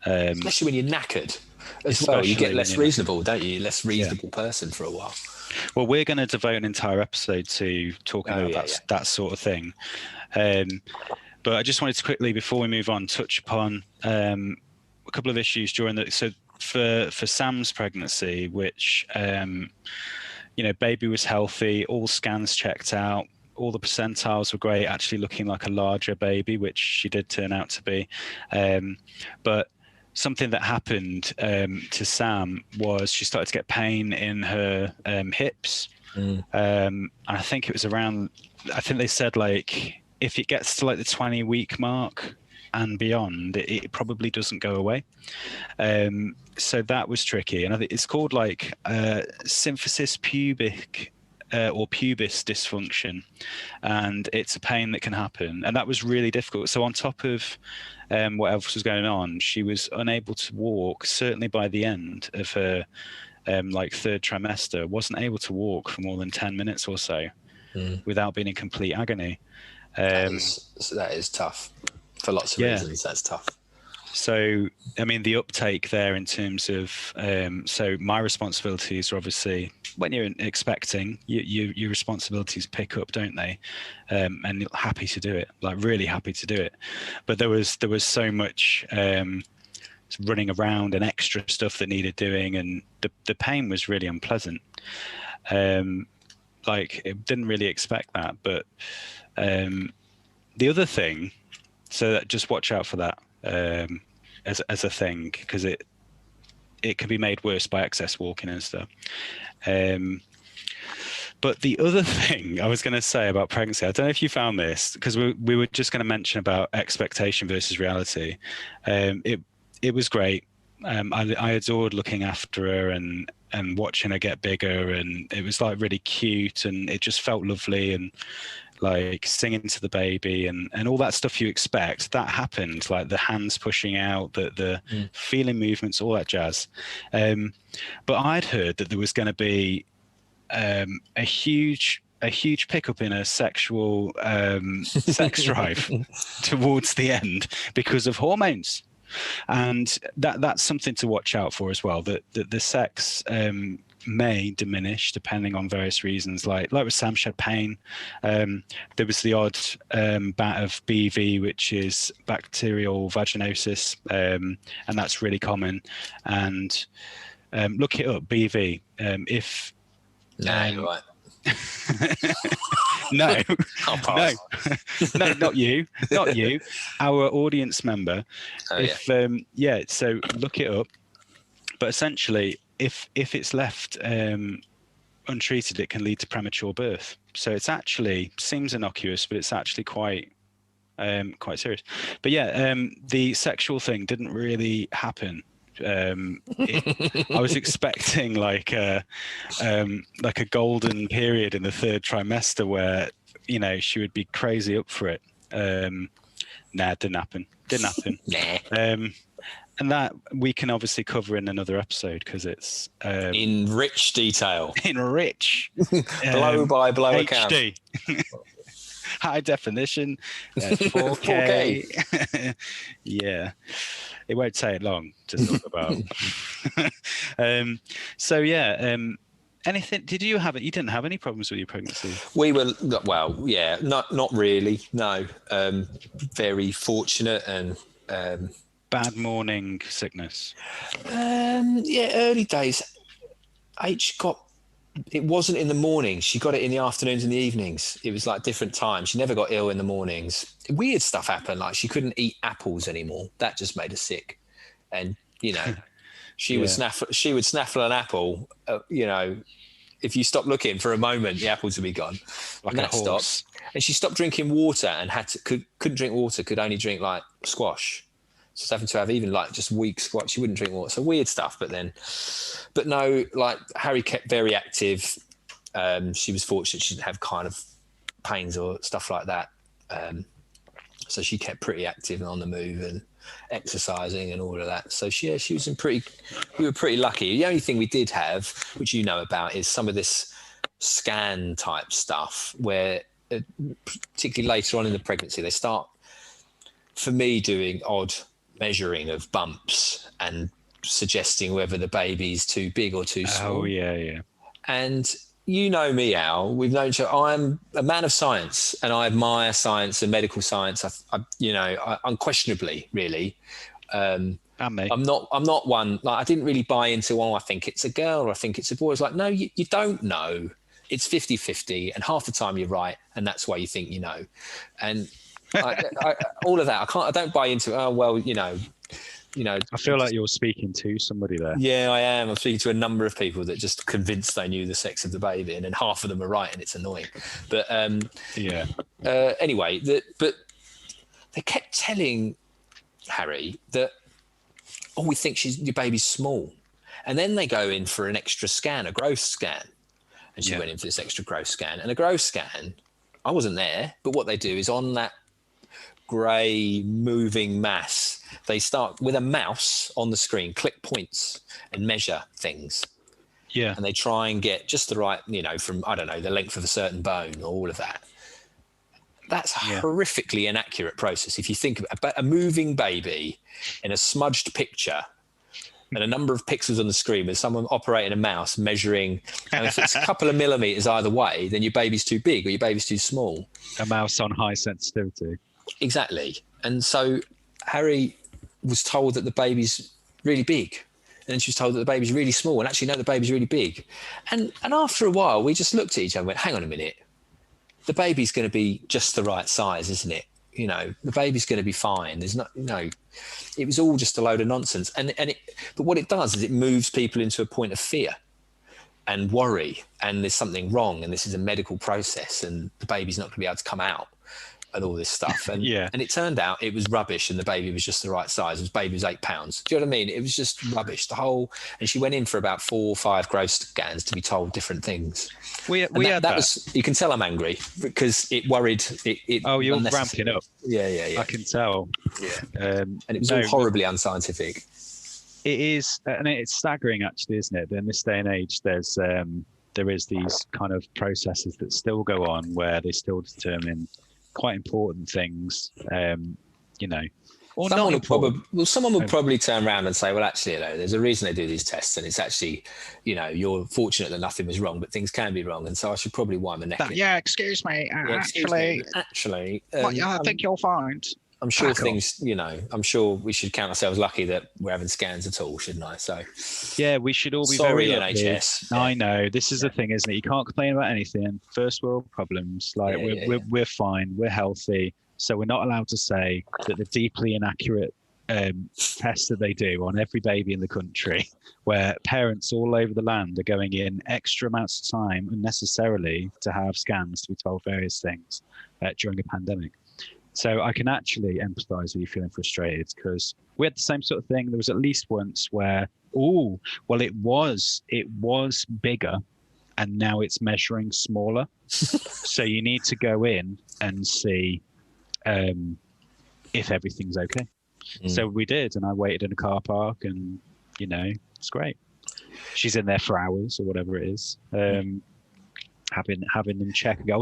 Especially when you're knackered as well. You get less reasonable, don't you? Less reasonable person for a while. Well, we're going to devote an entire episode to talking about that sort of thing. But I just wanted to quickly, before we move on, touch upon a couple of issues during for Sam's pregnancy, which, baby was healthy, all scans checked out, all the percentiles were great, actually looking like a larger baby, which she did turn out to be. But something that happened to Sam was she started to get pain in her hips. And I think it was I think they said if it gets to the 20-week mark and beyond, it probably doesn't go away. So that was tricky. And I think it's called symphysis pubic or pubis dysfunction. And it's a pain that can happen. And that was really difficult. So on top of what else was going on, she was unable to walk, certainly by the end of her third trimester, wasn't able to walk for more than 10 minutes or so without being in complete agony. That is tough for lots of reasons. That's tough. So, I mean, the uptake there in terms of, so my responsibilities are obviously when you're expecting, your responsibilities pick up, don't they? And happy to do it, really happy to do it. But there was so much running around and extra stuff that needed doing, and the pain was really unpleasant. It didn't really expect that, but the other thing, so that just watch out for that. As a thing, because it can be made worse by excess walking and stuff. But the other thing I was going to say about pregnancy, I don't know if you found this, because we were just going to mention about expectation versus reality. It was great. I adored looking after her and watching her get bigger, and it was like really cute, and it just felt lovely, and like singing to the baby and all that stuff you expect, that happened, like the hands pushing out, the feeling movements, all that jazz. But I'd heard that there was going to be a huge pickup in her sexual sex drive towards the end because of hormones. And that's something to watch out for as well, that the sex may diminish depending on various reasons. Like with Sam, she had pain. There was the odd bout of BV, which is bacterial vaginosis, and that's really common. And look it up, BV. If you're right. no, not you, our audience member. So look it up. But essentially, if it's left untreated, it can lead to premature birth. So it's actually seems innocuous, but it's actually quite serious. But the sexual thing didn't really happen. I was expecting like a golden period in the third trimester where she would be crazy up for it. Didn't happen. And that we can obviously cover in another episode because it's in rich detail, blow by blow HD. Account. High definition, 4K. Yeah, it won't take long to talk about. Anything? Did you have it? You didn't have any problems with your pregnancy? We were not really. No, very fortunate and. Bad morning sickness. Early days. It wasn't in the mornings. She got it in the afternoons and the evenings. It was like different times. She never got ill in the mornings. Weird stuff happened. Like she couldn't eat apples anymore. That just made her sick. And she would snaffle an apple. If you stop looking for a moment, the apples would be gone. Like a horse. Stopped. And she stopped drinking water and couldn't drink water. Could only drink like squash. Just having to have even like just weak squats. She wouldn't drink water. So weird stuff. But no, like Harry kept very active. She was fortunate she didn't have kind of pains or stuff like that. So she kept pretty active and on the move and exercising and all of that. So we were pretty lucky. The only thing we did have, which you know about, is some of this scan type stuff where particularly later on in the pregnancy, they start, for me, doing odd measuring of bumps and suggesting whether the baby's too big or too small. Oh, yeah. And you know me, Al. We've known each other. I'm a man of science, and I admire science and medical science. I unquestionably, really. And me. I'm not one. Like I didn't really buy into. I think it's a girl, or I think it's a boy. It's like, no, you don't know. It's 50-50, and half the time you're right, and that's why you think you know. And all of that, I don't buy into. Oh well, I feel like you're speaking to somebody there. Yeah, I am. I'm speaking to a number of people that just convinced they knew the sex of the baby, and then half of them are right, and it's annoying. But anyway, but they kept telling Harry that, we think your baby's small, and then they go in for an extra scan, a growth scan, and she went in for this extra growth scan, and a growth scan. I wasn't there, but what they do is on that grey moving mass, they start with a mouse on the screen, click points and measure things. Yeah. And they try and get just the right, from, I don't know, the length of a certain bone or all of that. That's a horrifically inaccurate process. If you think about a moving baby in a smudged picture and a number of pixels on the screen with someone operating a mouse measuring, and if it's a couple of millimeters either way, then your baby's too big or your baby's too small. A mouse on high sensitivity. Exactly. And so Harry was told that the baby's really big. And then she was told that the baby's really small. And actually, no, the baby's really big. And after a while, we just looked at each other and went, hang on a minute. The baby's going to be just the right size, isn't it? The baby's going to be fine. There's not, it was all just a load of nonsense. But what it does is it moves people into a point of fear and worry. And there's something wrong. And this is a medical process and the baby's not going to be able to come out. and all this stuff. And Yeah. and it turned out it was rubbish, and the baby was just the right size. The baby was 8 pounds. Do you know what I mean? It was just rubbish. And she went in for about 4 or 5 growth scans to be told different things. We had that. Was, you can tell I'm angry because it worried. Oh, you're ramping up. Yeah. I can tell. Yeah. And it was all horribly unscientific. It is, and it's staggering actually, isn't it? In this day and age, there is these kind of processes that still go on where they still determine quite important things, or someone would probably turn around and say, well, actually, there's a reason they do these tests, and it's actually, you're fortunate that nothing was wrong, but things can be wrong, and so I should probably wind my neck. Excuse me. Actually, I think you'll find. I'm sure I'm sure we should count ourselves lucky that we're having scans at all, shouldn't I? So, yeah, we should all be sorry, very lucky. NHS. I know this is the thing, isn't it? You can't complain about anything. First world problems. We're fine. We're healthy. So we're not allowed to say that the deeply inaccurate tests that they do on every baby in the country, where parents all over the land are going in extra amounts of time unnecessarily to have scans to be told various things during a pandemic. So I can actually empathise with you feeling frustrated, because we had the same sort of thing. There was at least once where, it was bigger, and now it's measuring smaller. So you need to go in and see if everything's okay. So we did, and I waited in a car park, and it's great. She's in there for hours or whatever it is. Having them check and go,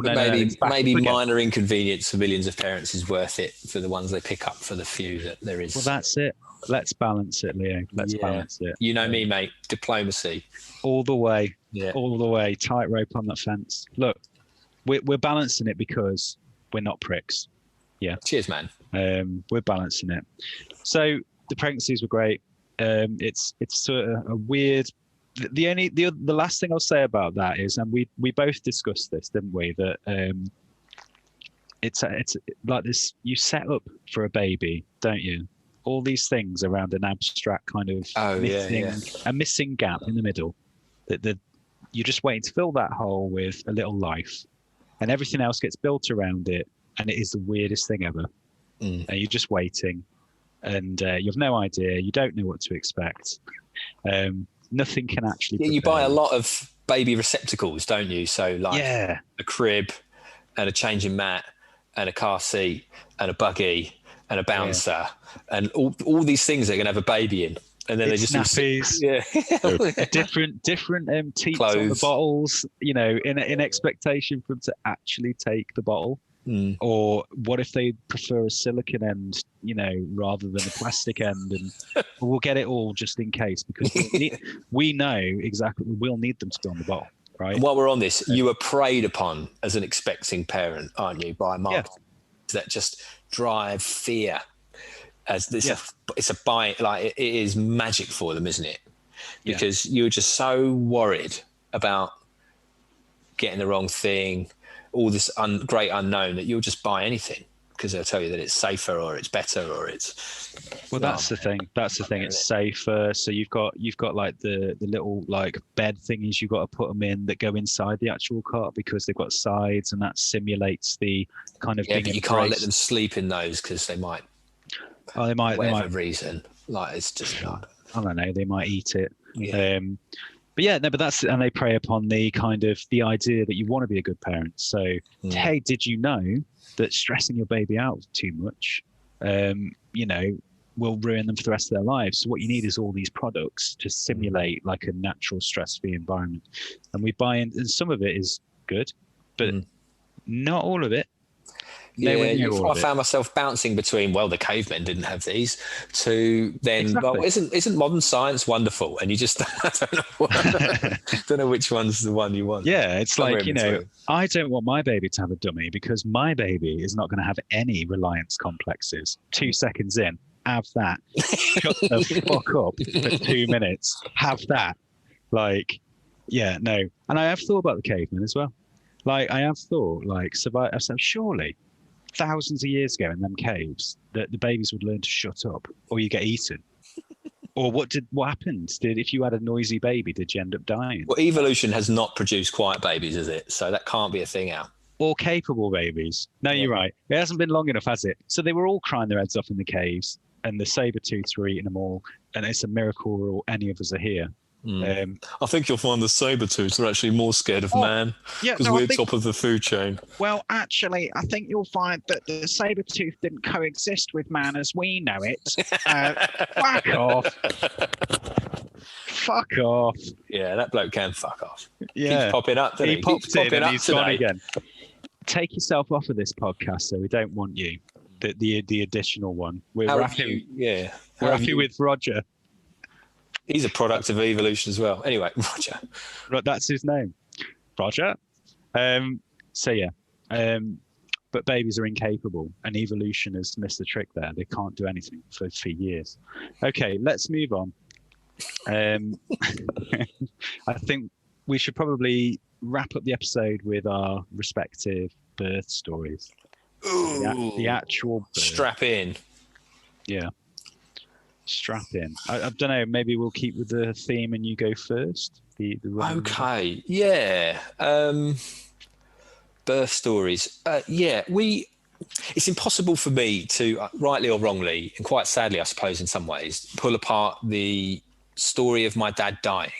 maybe minor inconvenience for millions of parents is worth it for the ones they pick up, for the few that there is. Well, that's it. Let's balance it, Leo. Let's balance it. You know me, mate. Diplomacy. All the way. Yeah. All the way. Tightrope on that fence. Look, we're balancing it because we're not pricks. Yeah. Cheers, man. We're balancing it. So the pregnancies were great. It's sort of a weird. The last thing I'll say about that is, and we both discussed this, didn't we? That it's like this. You set up for a baby, don't you? All these things around an abstract kind of a missing gap in the middle. That you're just waiting to fill that hole with a little life, and everything else gets built around it. And it is the weirdest thing ever. And you're just waiting, and you have no idea. You don't know what to expect. Nothing can actually. Yeah, you buy a lot of baby receptacles, don't you? So like a crib, and a changing mat, and a car seat, and a buggy, and a bouncer, and all these things they're going to have a baby in. And then it's they just snappies, different teats clothes on the bottles, in expectation for them to actually take the bottle. Or what if they prefer a silicone end, rather than a plastic end? And we'll get it all just in case, because we know exactly we'll need them to be on the bottle, right? And while we're on this, you are preyed upon as an expecting parent, aren't you, by marketers that just drive fear. As this, it's a buy. Like it is magic for them, isn't it? Because you're just so worried about getting the wrong thing. All this great unknown, that you'll just buy anything because they'll tell you that it's safer or it's better or it's. Well, that's the thing. It's safer. So you've got like the little like bed thingies you've got to put them in that go inside the actual cart, because they've got sides, and that simulates the kind of. Yeah, but you can't let them sleep in those because they might. Oh, they might. Whatever reason, like it's just not. I don't know. They might eat it. Yeah. But that's, and they prey upon the kind of the idea that you want to be a good parent. So, hey, did you know that stressing your baby out too much, will ruin them for the rest of their lives? So what you need is all these products to simulate like a natural stress-free environment. And we buy in, and some of it is good, but not all of it. I found myself bouncing between, well, the cavemen didn't have these, to then, well, isn't modern science wonderful? And you just don't know which one's the one you want. Yeah, it's like, I don't want my baby to have a dummy, because my baby is not going to have any reliance complexes. 2 seconds in, have that. Shut the fuck up for 2 minutes. Have that. Like, yeah, no. And I have thought about the cavemen as well. Like, I have thought, like, surely thousands of years ago in them caves that the babies would learn to shut up, or you get eaten. Or what happened? If you had a noisy baby, did you end up dying? Well, evolution has not produced quiet babies, is it? So that can't be a thing out. Or capable babies. No, you're right. It hasn't been long enough, has it? So they were all crying their heads off in the caves, and the saber-tooths were eating them all, and it's a miracle any of us are here. I think you'll find the saber-tooths are actually more scared of man because we're top of the food chain. Well, actually, I think you'll find that the saber-tooth didn't coexist with man as we know it. Fuck off. Fuck off. Yeah, that bloke can fuck off. Yeah. Keeps popping up, doesn't he? He popped in and he's today. gone again. Take yourself off of this podcast, so we don't want you. The additional one. We're happy with Roger. He's a product of evolution as well. Anyway, Roger. That's his name. Roger. But babies are incapable, and evolution has missed the trick there. They can't do anything for years. Okay, let's move on. I think we should probably wrap up the episode with our respective birth stories. Ooh, the actual birth. Strap in. Yeah. Strap in. I don't know. Maybe we'll keep with the theme and you go first. Okay. Yeah. Birth stories. It's impossible for me to, rightly or wrongly, and quite sadly, I suppose, in some ways, pull apart the story of my dad dying,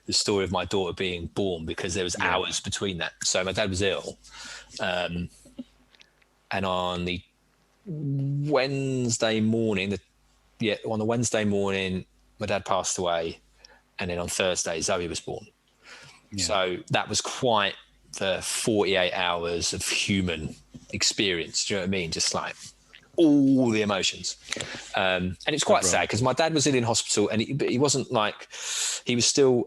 the story of my daughter being born, because there was hours between that. So my dad was ill, and on the Wednesday morning, my dad passed away, and then on Thursday, Zoe was born. Yeah. So that was quite the 48 hours of human experience. Do you know what I mean? Just like all the emotions. And it's quite sad because my dad was in hospital, and he wasn't like, he was still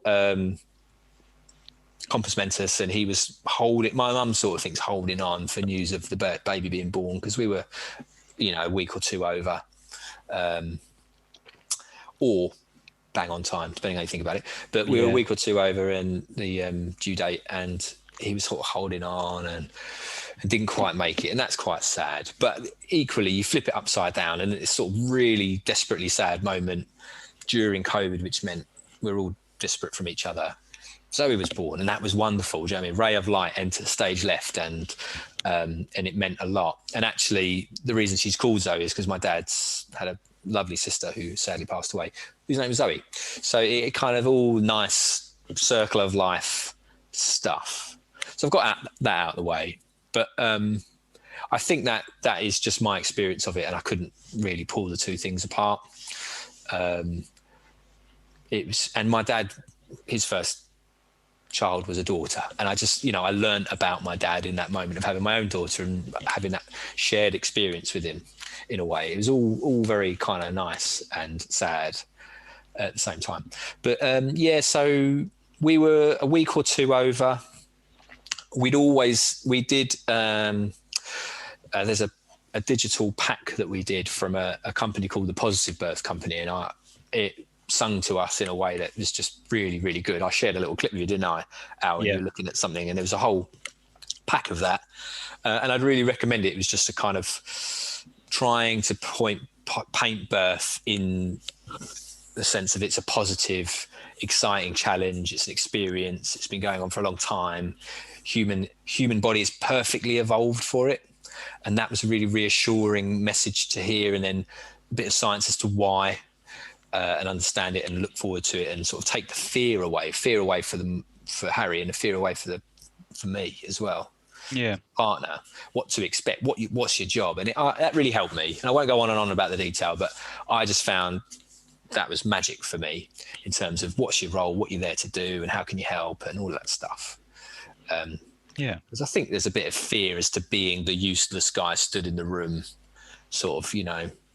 compos mentis, and he was my mum sort of thinks holding on for news of the baby being born, because we were, a week or two over, or bang on time, depending how you think about it. But we were a week or two over in the due date, and he was sort of holding on and didn't quite make it. And that's quite sad. But equally, you flip it upside down, and it's sort of really desperately sad moment during COVID, which meant we're all disparate from each other. Zoe was born, and that was wonderful. Do you know what I mean? Ray of light entered stage left, and it meant a lot. And actually, the reason she's called Zoe is because my dad's had a lovely sister who sadly passed away, whose name was Zoe. So it kind of all nice circle of life stuff. So I've got that out of the way. But I think that is just my experience of it, and I couldn't really pull the two things apart. And my dad, his first child was a daughter, and I just, I learned about my dad in that moment of having my own daughter and having that shared experience with him in a way. It was all very kind of nice and sad at the same time. But so we were a week or two over. We did there's a digital pack that we did from a company called the Positive Birth Company, and it sung to us in a way that was just really, really good. I shared a little clip with you, didn't I, Al, when you were looking at something, and there was a whole pack of that, and I'd really recommend it. It was just a kind of trying to paint birth in the sense of it's a positive, exciting challenge. It's an experience. It's been going on for a long time. Human body is perfectly evolved for it, and that was a really reassuring message to hear. And then a bit of science as to why, and understand it and look forward to it, and sort of take the fear away for Harry, and the fear away for me as well. Yeah, partner, what to expect, what's your job, and that really helped me. And I won't go on and on about the detail, but I just found that was magic for me in terms of what's your role, what you're there to do, and how can you help, and all that stuff. Because I think there's a bit of fear as to being the useless guy stood in the room, sort of,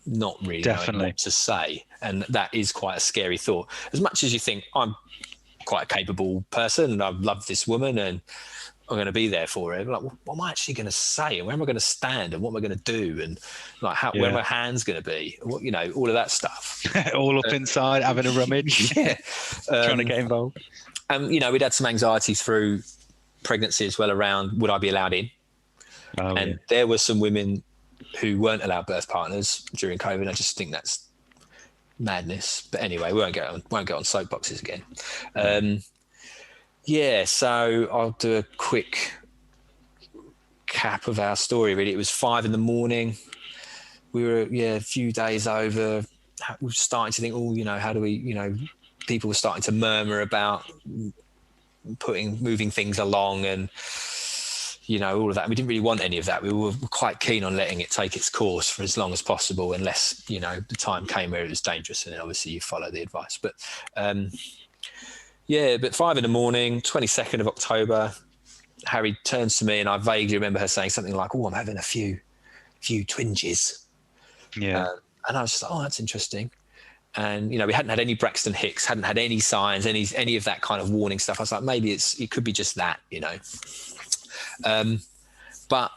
not really knowing what to say, and that is quite a scary thought. As much as you think I'm quite a capable person and I love this woman and I'm going to be there for her, like, what am I actually going to say, and where am I going to stand, and what am I going to do, and like where are my hands going to be, what, all of that stuff. All up inside, having a rummage, trying to get involved. We'd had some anxiety through pregnancy as well around would I be allowed in, and there were some women who weren't allowed birth partners during COVID. I just think that's madness. But anyway, we won't go on soapboxes again. So I'll do a quick recap of our story, really. It was 5 a.m. We were, a few days over. We were starting to think, how do we, people were starting to murmur about moving things along and, all of that. We didn't really want any of that. We were quite keen on letting it take its course for as long as possible, unless, the time came where it was dangerous, and then obviously you follow the advice. But, but 5 a.m, 22nd of October, Harry turns to me, and I vaguely remember her saying something like, "Oh, I'm having a few twinges." Yeah. And I was just like, "Oh, that's interesting." And, we hadn't had any Braxton Hicks, hadn't had any signs, any of that kind of warning stuff. I was like, maybe it could be just that, But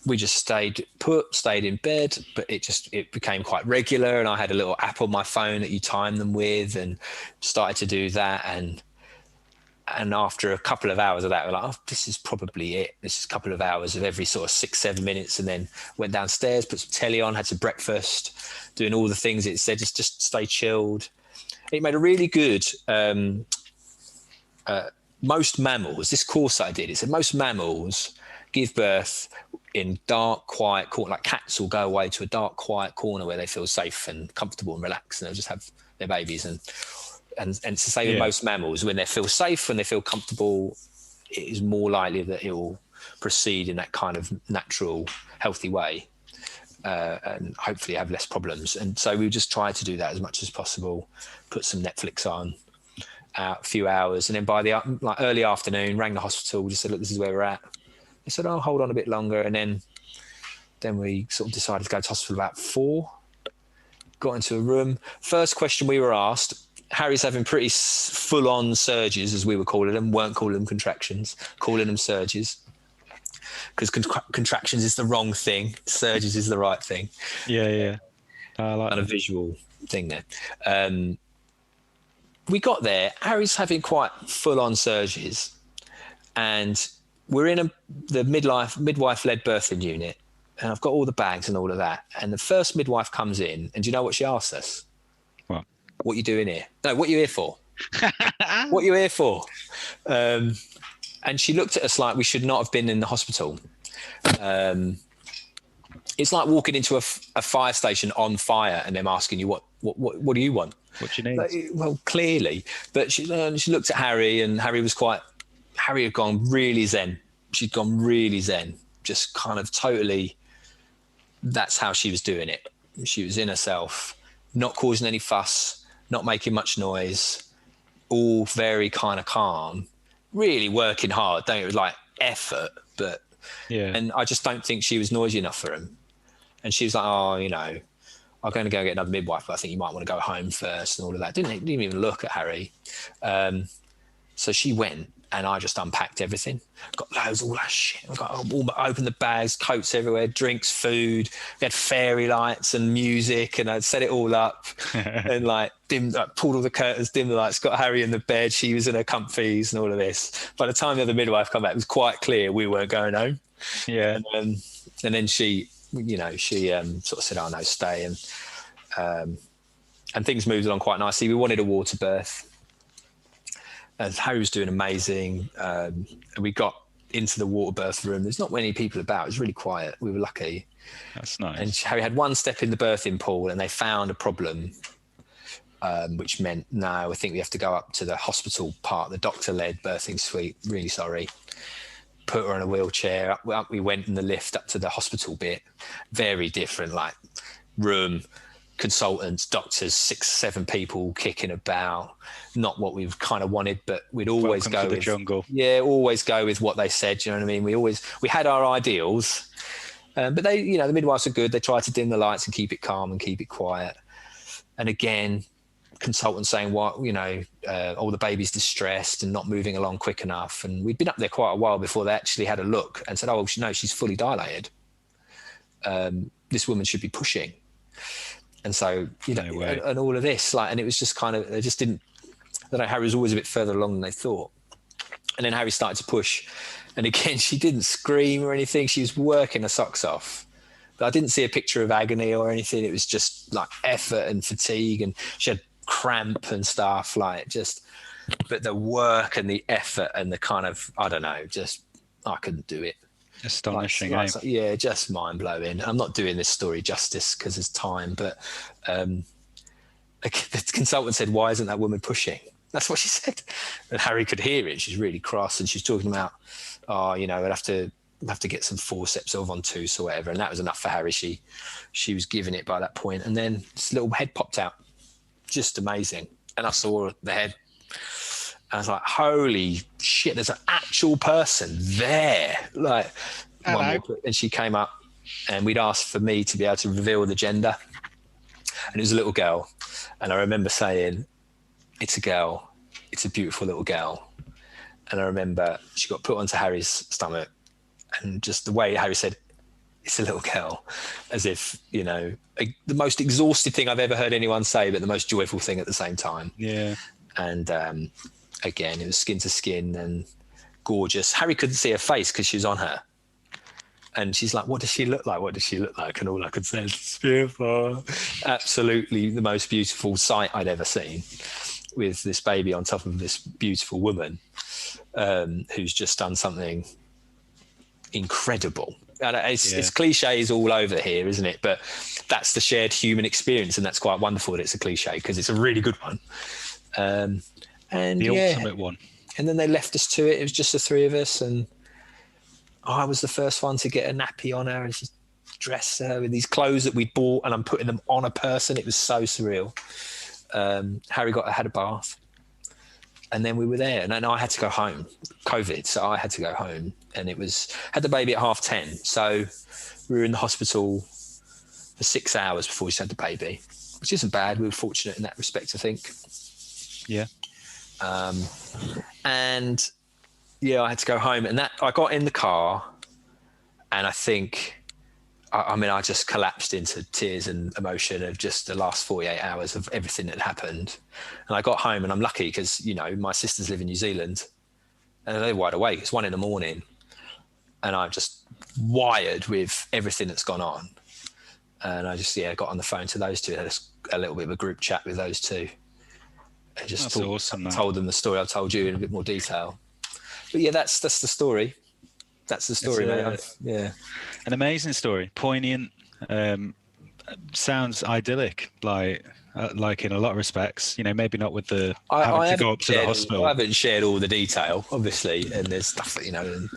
we just stayed in bed, but it became quite regular. And I had a little app on my phone that you time them with, and started to do that. And after a couple of hours of that, we're like, oh, this is probably it. This is a couple of hours of every sort of 6-7 minutes. And then went downstairs, put some telly on, had some breakfast, doing all the things it said, just stay chilled. It made a really good, most mammals, this course I did, it said most mammals give birth in dark, quiet corner. Like cats will go away to a dark, quiet corner where they feel safe and comfortable and relaxed, and they'll just have their babies. And to say with most mammals, when they feel safe, when they feel comfortable, it is more likely that it will proceed in that kind of natural, healthy way, and hopefully have less problems. And so we just tried to do that as much as possible, put some Netflix on, a few hours, and then by the early afternoon, rang the hospital, just said, look, this is where we're at. They said, oh, hold on a bit longer. And then we sort of decided to go to hospital about 4, got into a room. First question we were asked, Harry's having pretty full-on surges, as we were calling them, weren't calling them contractions, calling them surges, because contractions is the wrong thing, surges is the right thing. Yeah. I like and a visual thing there. We got there, Harry's having quite full-on surges, and we're in the midwife-led birthing unit, and I've got all the bags and all of that. And the first midwife comes in, and do you know what she asks us? What you doing here? No, what you here for? What you here for? And she looked at us like we should not have been in the hospital. It's like walking into a fire station on fire and them asking you, what do you want? What do you need? Well, clearly. But she looked at Harry, and Harry had gone really zen. She'd gone really zen, just kind of totally, that's how she was doing it. She was in herself, not causing any fuss, not making much noise, all very kind of calm, really working hard. It was like effort, but and I just don't think she was noisy enough for him. And she was like, oh, I'm going to go get another midwife, but I think you might want to go home first and all of that. Didn't even look at Harry. So she went, and I just unpacked everything. Got loads of all that shit. Opened the bags, coats everywhere, drinks, food. We had fairy lights and music, and I'd set it all up and pulled all the curtains, dimmed the lights, got Harry in the bed. She was in her comfies and all of this. By the time the other midwife come back, it was quite clear we weren't going home. Yeah. And then she sort of said, oh no, stay. And things moved along quite nicely. We wanted a water birth. And Harry was doing amazing. And we got into the water birth room. There's not many people about. It was really quiet. We were lucky. That's nice. And Harry had one step in the birthing pool, and they found a problem, which meant, no, I think we have to go up to the hospital part, the doctor-led birthing suite. Really sorry. Put her in a wheelchair. Up we went in the lift up to the hospital bit. Very different, like room, consultants, doctors, 6-7 people kicking about. Not what we kind of wanted, but we'd always go with the jungle. Yeah, always go with what they said. Do you know what I mean? We had our ideals, but they, the midwives are good. They try to dim the lights and keep it calm and keep it quiet. And again, consultants saying the baby's distressed and not moving along quick enough. And we'd been up there quite a while before they actually had a look and said, oh, no, she's fully dilated. This woman should be pushing. And so, and all of this, and it was just kind of, they just didn't, I don't know, Harry was always a bit further along than they thought. And then Harry started to push. And again, she didn't scream or anything. She was working her socks off. But I didn't see a picture of agony or anything. It was just like effort and fatigue. And she had cramp and stuff, but the work and the effort and the kind of, I don't know, just, I couldn't do it. Astonishing. Yeah, just mind blowing. I'm not doing this story justice because there's time, but the consultant said, "Why isn't that woman pushing?" That's what she said, and Harry could hear it. She's really cross, and she's talking about, I'd have to get some forceps or ventouse or whatever, and that was enough for Harry. She was giving it by that point, and then this little head popped out, just amazing. And I saw the head. I was like, holy shit, there's an actual person there. Like, and she came up, and we'd asked for me to be able to reveal the gender. And it was a little girl. And I remember saying, it's a girl. It's a beautiful little girl. And I remember she got put onto Harry's stomach. And just the way Harry said, it's a little girl, as if, the most exhausted thing I've ever heard anyone say, but the most joyful thing at the same time. Yeah. And again, it was skin to skin and gorgeous. Harry couldn't see her face because she was on her. And she's like, what does she look like? What does she look like? And all I could say is, it's beautiful. Absolutely the most beautiful sight I'd ever seen, with this baby on top of this beautiful woman who's just done something incredible. And it's cliches all over here, isn't it? But that's the shared human experience, and that's quite wonderful that it's a cliche, because it's a really good one. And the ultimate one. And then they left us to it. It was just the three of us, and I was the first one to get a nappy on her, and she dressed her with these clothes that we bought, and I'm putting them on a person. It was so surreal. Harry had a bath, and then we were there, and then I had to go home. COVID, so I had to go home, and had the baby at 10:30. So we were in the hospital for 6 hours before we had the baby, which isn't bad. We were fortunate in that respect, I think. Yeah. And I had to go home, and I got in the car, and I think, I just collapsed into tears and emotion of just the last 48 hours of everything that happened. And I got home, and I'm lucky because, my sisters live in New Zealand, and they're wide awake. It's 1 a.m, and I'm just wired with everything that's gone on. And I just, got on the phone to those two, had a little bit of a group chat with those two. And just told them the story I've told you in a bit more detail. But that's the story. That's the story, mate. An amazing story, poignant. Sounds idyllic, like in a lot of respects. Maybe not with the having to go up to the hospital. I haven't shared all the detail, obviously, and there's stuff, and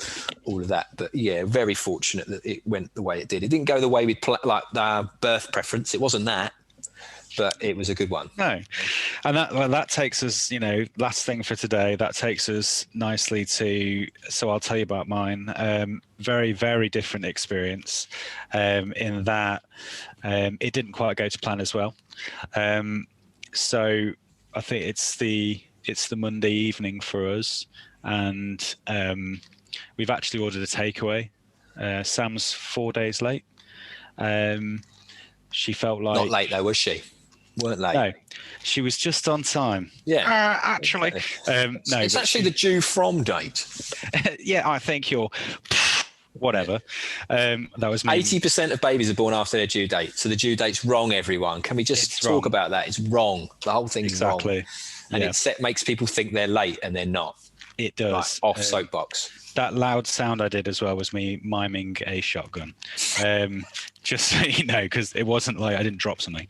all of that. But very fortunate that it went the way it did. It didn't go the way we'd our birth preference. It wasn't that. But it was a good one. No. And that takes us, last thing for today, that takes us nicely so I'll tell you about mine. Very, very different experience in that it didn't quite go to plan as well. So I think it's the Monday evening for us, and we've actually ordered a takeaway. Sam's 4 days late. She felt like... Not late though, was she? Weren't late. No, she was just on time. Yeah, actually, no. It's actually the due from date. Yeah, I think you're whatever. That was me. 80% of babies are born after their due date, so the due date's wrong. Everyone, can we just talk about that? It's wrong. The whole thing's wrong, and it makes people think they're late and they're not. It does. Off soapbox. That loud sound I did as well was me miming a shotgun. Just so you know, because it wasn't like I didn't drop something.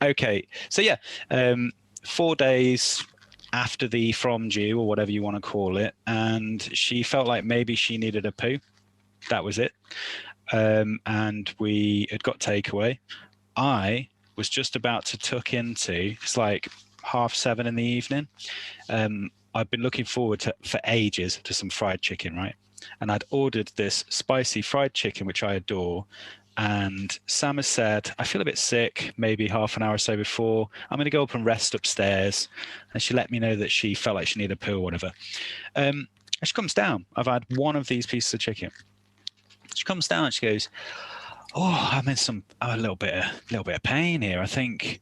Okay, so 4 days after the from due, or whatever you want to call it, and she felt like maybe she needed a poo. That was it. And we had got takeaway. I was just about to tuck into, it's like 7:30 in the evening. I've been looking forward for ages to some fried chicken, right? And I'd ordered this spicy fried chicken, which I adore. And Sam has said, I feel a bit sick, maybe half an hour or so before. I'm going to go up and rest upstairs. And she let me know that she felt like she needed a poo or whatever. And she comes down. I've had one of these pieces of chicken. She comes down and she goes, I'm in a little bit of pain here. I think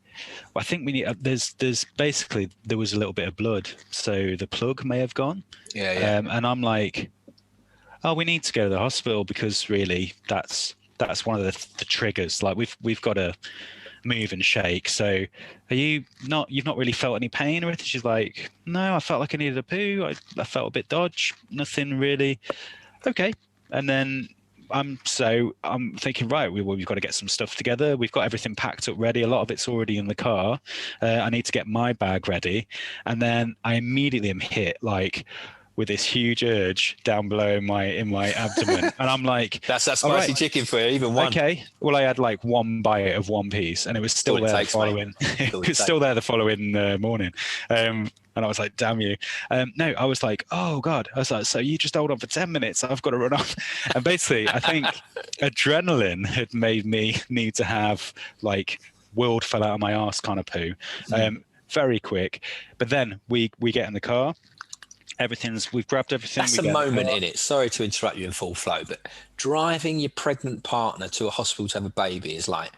we need. There's basically there was a little bit of blood, so the plug may have gone. Yeah. And I'm like, we need to go to the hospital because really that's one of the triggers. Like we've got to move and shake. So you've not really felt any pain or anything? She's like, no, I felt like I needed a poo. I felt a bit dodge. Nothing really. Okay. And then I'm thinking, right, we've got to get some stuff together. We've got everything packed up ready. A lot of it's already in the car. I need to get my bag ready. And then I immediately am hit like with this huge urge down below in my abdomen. And I'm like, That's that spicy chicken for you, even one. Okay. Well, I had like one bite of one piece and it was still there the following, it was still there the following morning. And I was like, damn you. No, I was like, oh God. I was like, so you just hold on for 10 minutes. I've got to run off. And basically, I think adrenaline had made me need to have like world fell out of my arse kind of poo. Very quick. But then we get in the car. We've grabbed everything. That's a moment in it. Sorry to interrupt you in full flow, but driving your pregnant partner to a hospital to have a baby is like,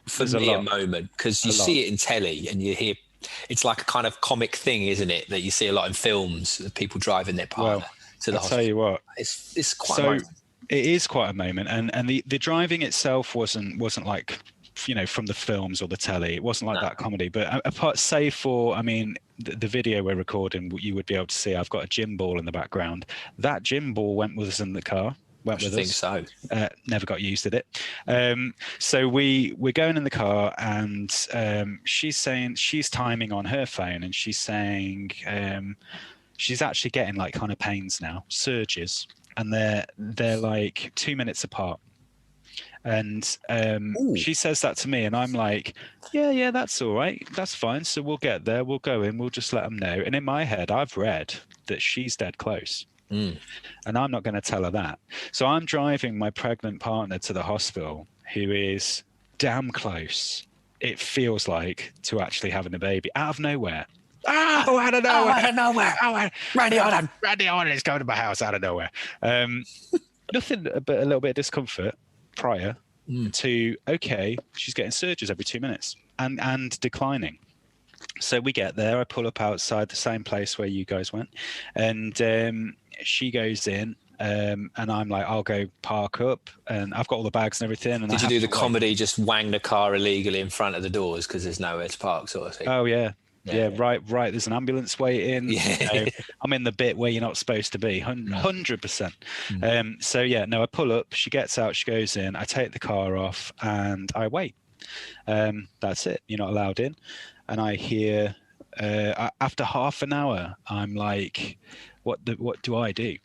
for me, a moment, because you see it in telly and you hear, it's like a kind of comic thing, isn't it? That you see a lot in films of people driving their partner to the hospital. I'll tell you what, it's quite a moment. It is quite a moment, and the driving itself wasn't like, from the films or the telly. It wasn't like that comedy. But apart, say for, I mean, the video we're recording, you would be able to see I've got a gym ball in the background. That gym ball went with us in the car. I think so. Never got used at it. So we're going in the car, and she's saying she's timing on her phone, and she's saying she's actually getting like kind of pains now, surges, and they're like 2 minutes apart. And she says that to me, and I'm like, yeah, that's all right. That's fine. So we'll get there. We'll go in. We'll just let them know. And in my head, I've read that she's dead close. And I'm not going to tell her that. So I'm driving my pregnant partner to the hospital, who is damn close, it feels like, to actually having a baby out of nowhere. Out of nowhere. Randy Orton is going to my house out of nowhere. Nothing but a little bit of discomfort prior to, okay, she's getting surges every 2 minutes and declining. So we get there, I pull up outside the same place where you guys went, and she goes in, and I'm like, I'll go park up, and I've got all the bags and everything. And did you do the comedy, just wang the car illegally in front of the doors because there's nowhere to park sort of thing? Oh yeah. Right. There's an ambulance waiting. Yeah. I'm in the bit where you're not supposed to be, 100%. So yeah, no, I pull up, she gets out, she goes in, I take the car off, and I wait. That's it. You're not allowed in. And I hear, after half an hour, I'm like, what do I do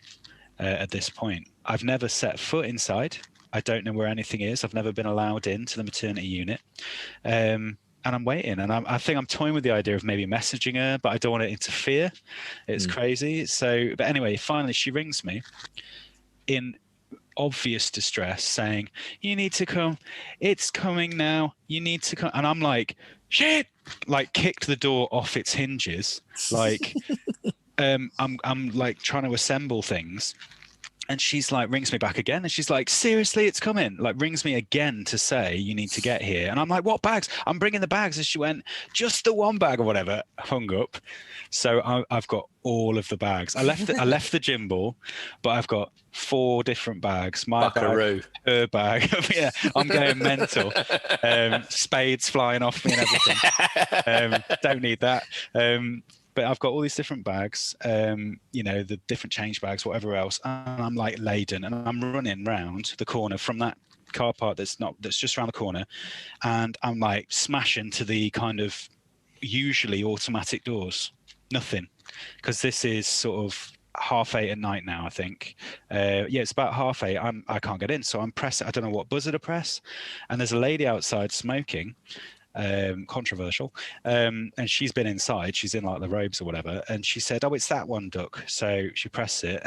at this point? I've never set foot inside. I don't know where anything is. I've never been allowed into the maternity unit. And I'm waiting, and I think I'm toying with the idea of maybe messaging her, but I don't want to interfere. It's crazy. So, but anyway, finally she rings me in obvious distress, saying, "You need to come. It's coming now. You need to come." And I'm like, "Shit!" Like kicked the door off its hinges. Like, I'm like trying to assemble things. And she's like, rings me back again. And she's like, seriously, it's coming. Like rings me again to say, you need to get here. And I'm like, what bags? I'm bringing the bags. And she went, just the one bag or whatever. Hung up. So I've got all of the bags. I left the gym ball, but I've got 4 different bags. My Buckaroo. bag, her bag. Yeah, I'm going mental. Spades flying off me and everything. Don't need that. But I've got all these different bags, the different change bags, whatever else, and I'm like laden, and I'm running round the corner from that car park that's just around the corner, and I'm like smashing to the kind of usually automatic doors. Nothing, because this is sort of 8:30 at night now, I think. It's about 8:30. I can't get in, so I'm pressing. I don't know what buzzer to press, and there's a lady outside smoking. Controversial, and she's been inside, she's in like the robes or whatever, and she said, oh, it's that one, duck. So she pressed it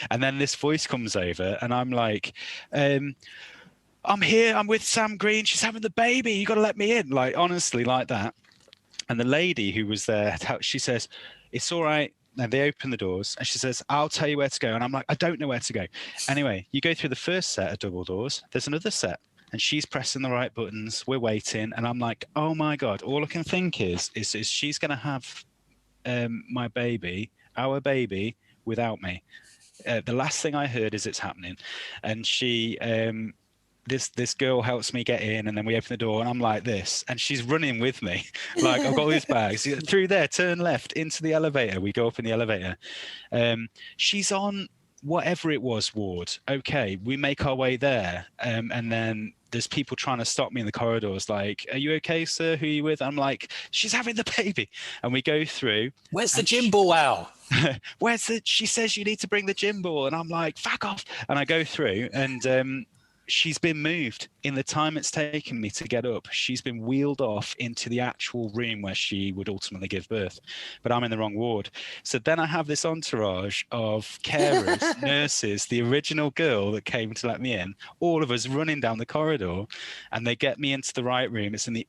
and then this voice comes over, and I'm like, I'm here, I'm with Sam Green, she's having the baby, you got to let me in, like honestly, like that. And the lady who was there, she says, it's all right. And they open the doors, and she says, I'll tell you where to go. And I'm like, I don't know where to go. Anyway, you go through the first set of double doors, there's another set, and she's pressing the right buttons. We're waiting, and I'm like, "Oh my god!" All I can think is she's going to have my baby, our baby, without me. The last thing I heard is it's happening, and she, this girl helps me get in, and then we open the door, and I'm like this, and she's running with me, like I've got all these bags through there. Turn left into the elevator. We go up in the elevator. She's on whatever it was, ward. Okay, we make our way there, and then there's people trying to stop me in the corridors. Like, "Are you okay, sir? Who are you with?" I'm like, "She's having the baby," and we go through. Where's the gym ball, Al? Where's the? She says you need to bring the gym ball, and I'm like, "Fuck off!" And I go through, and she's been moved in the time it's taken me to get up. She's been wheeled off into the actual room where she would ultimately give birth, but I'm in the wrong ward. So then I have this entourage of carers, nurses, the original girl that came to let me in, all of us running down the corridor, and they get me into the right room. It's in the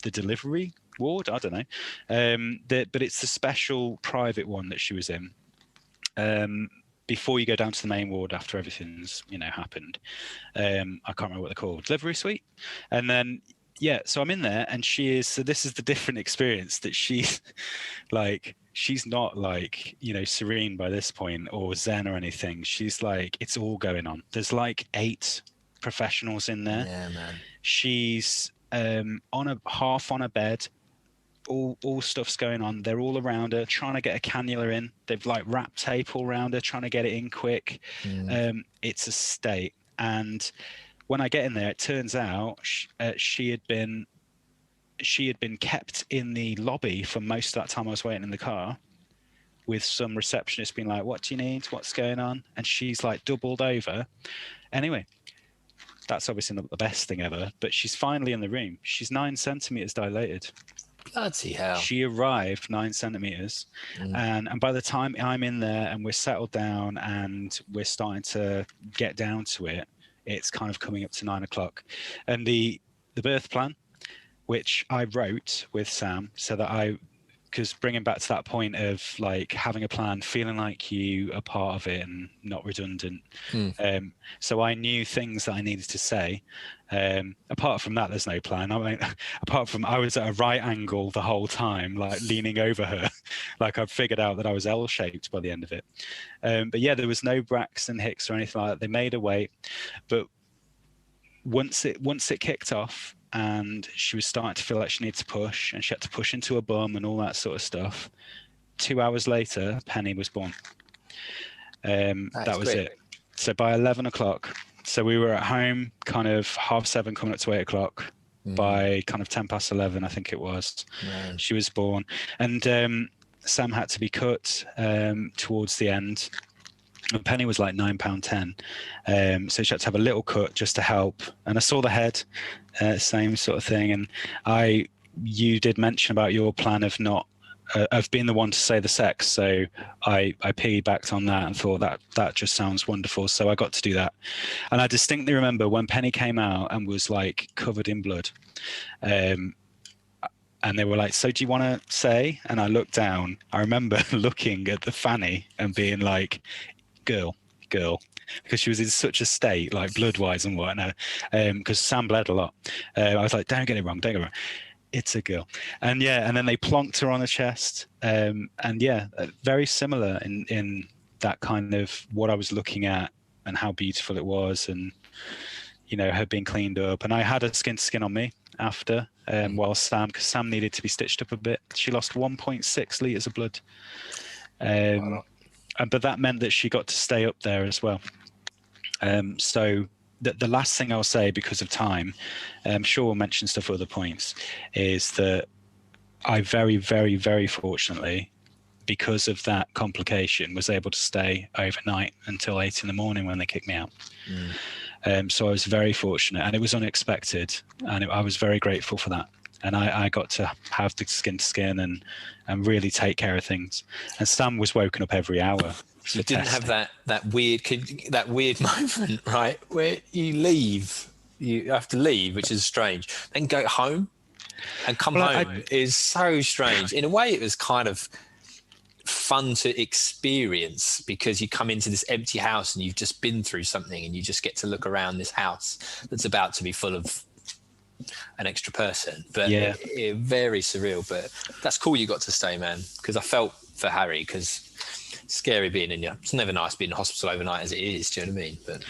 delivery ward, I don't know, but it's the special private one that she was in. Before you go down to the main ward after everything's happened. I can't remember what they're called, delivery suite. And then so I'm in there, and so this is the different experience, that she's like, she's not like serene by this point or zen or anything. She's like, it's all going on. There's like 8 professionals in there. Yeah, man. She's on a bed. All stuff's going on. They're all around her trying to get a cannula in. They've like wrapped tape all around her trying to get it in quick. It's a state. And when I get in there, it turns out she had been kept in the lobby for most of that time I was waiting in the car, with some receptionist being like, "What do you need? What's going on?" And she's like doubled over. Anyway, that's obviously not the best thing ever, but she's finally in the room. She's 9 centimeters dilated. Bloody hell. She arrived 9 centimeters, and by the time I'm in there and we're settled down and we're starting to get down to it, it's kind of coming up to 9 o'clock. And the birth plan, which I wrote with Sam, so that because bringing back to that point of like having a plan, feeling like you are part of it and not redundant. So I knew things that I needed to say. Apart from that, there's no plan. I mean, apart from I was at a right angle the whole time, like leaning over her, like I'd figured out that I was L-shaped by the end of it. But yeah, there was no Braxton Hicks or anything like that. They made a wait, but once it kicked off, and she was starting to feel like she needed to push, and she had to push into her bum and all that sort of stuff. 2 hours later, Penny was born. That was quick. it. So by 11 o'clock, so we were at home kind of 7:30 coming up to 8 o'clock. By kind of 11:10, I think it was, she was born. And Sam had to be cut towards the end. And Penny was like £9.10, so she had to have a little cut just to help. And I saw the head, same sort of thing. And you did mention about your plan of not of being the one to say the sex, so I piggybacked on that and thought that just sounds wonderful. So I got to do that, and I distinctly remember when Penny came out and was like covered in blood. And they were like, "So do you want to say?" And I looked down. I remember looking at the fanny and being like, girl, because she was in such a state, like blood-wise and whatnot, because Sam bled a lot. I was like, don't get it wrong, it's a girl. And then they plonked her on the chest, and very similar in that kind of what I was looking at and how beautiful it was, and her being cleaned up. And I had a skin to skin on me after, while because Sam needed to be stitched up a bit. She lost 1.6 litres of blood. But that meant that she got to stay up there as well. So the last thing I'll say, because of time, I'm sure we'll mention stuff at other points, is that I very, very, very fortunately, because of that complication, was able to stay overnight until 8 in the morning when they kicked me out. So I was very fortunate, and it was unexpected, and I was very grateful for that. And I got to have the skin to skin and really take care of things. And Sam was woken up every hour. You didn't have that weird moment, right, where you have to leave, which is strange. Then go home and come home is so strange. In a way, it was kind of fun to experience, because you come into this empty house and you've just been through something, and you just get to look around this house that's about to be full of an extra person. But it very surreal. But that's cool you got to stay, man, because I felt for Harry, because scary being in you. It's never nice being in hospital overnight as it is, do you know what I mean? But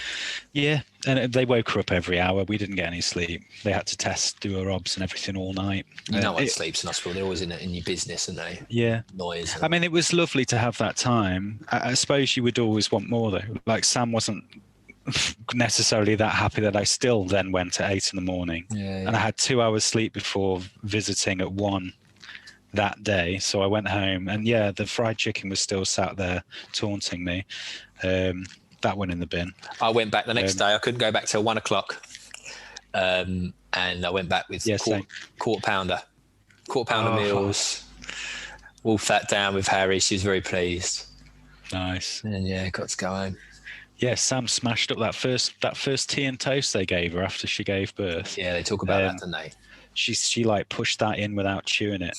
And they woke her up every hour. We didn't get any sleep. They had to do her obs and everything all night. No one sleeps in hospital. They're always in your business, aren't they? Yeah. Noise. I mean, it was lovely to have that time. I suppose you would always want more, though. Like, Sam wasn't necessarily that happy that I still then went at 8 a.m. And I had 2 hours sleep before visiting at 1 that day. So I went home, and the fried chicken was still sat there taunting me. That went in the bin. I went back the next day. I couldn't go back till 1 o'clock. And I went back with quarter pounder meals. Wolfed that down with Harry. She was very pleased. Nice. And got to go home. Yeah, Sam smashed up that first tea and toast they gave her after she gave birth. Yeah, they talk about that, don't they? She like pushed that in without chewing it.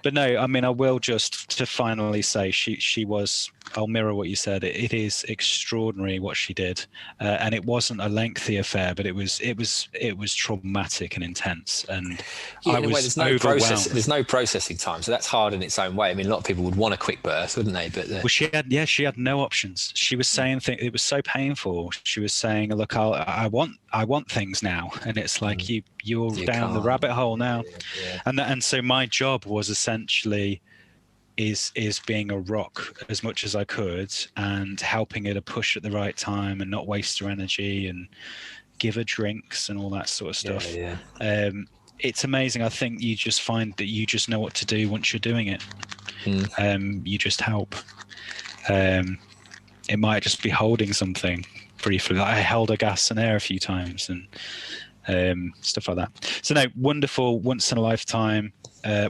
But no, I mean, I will just to finally say she was. I'll mirror what you said. It is extraordinary what she did, and it wasn't a lengthy affair, but it was traumatic and intense. And I was overwhelmed. There's no processing time, so that's hard in its own way. I mean, a lot of people would want a quick birth, wouldn't they? But she had no options. She was saying things. It was so painful. She was saying, "Look, I want things now," and it's like you're down the rabbit hole now. And so my job was essentially is being a rock as much as I could and helping her to push at the right time and not waste her energy and give her drinks and all that sort of stuff. It's amazing. I think you just find that you just know what to do once you're doing it. You just help. It might just be holding something briefly. I held her gas and air a few times and stuff like that. So no, wonderful, once in a lifetime.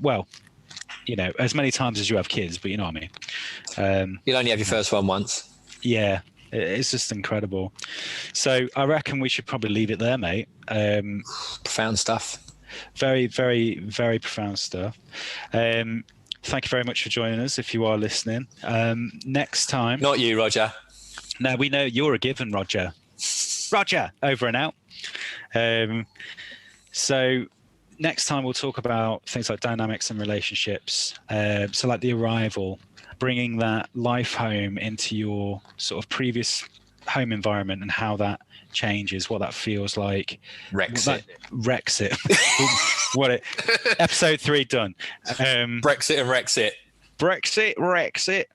Well, as many times as you have kids, but you know what I mean. You'll only have your first one once. Yeah, it's just incredible. So I reckon we should probably leave it there, mate. Profound stuff. Very, very, very profound stuff. Thank you very much for joining us. If you are listening, next time. Not you, Roger. No, we know you're a given, Roger. Roger, over and out. So next time we'll talk about things like dynamics and relationships. So like the arrival, bringing that life home into your sort of previous home environment and how that changes, what that feels like. Brexit. Episode 3 done. Brexit and Rexit. Brexit.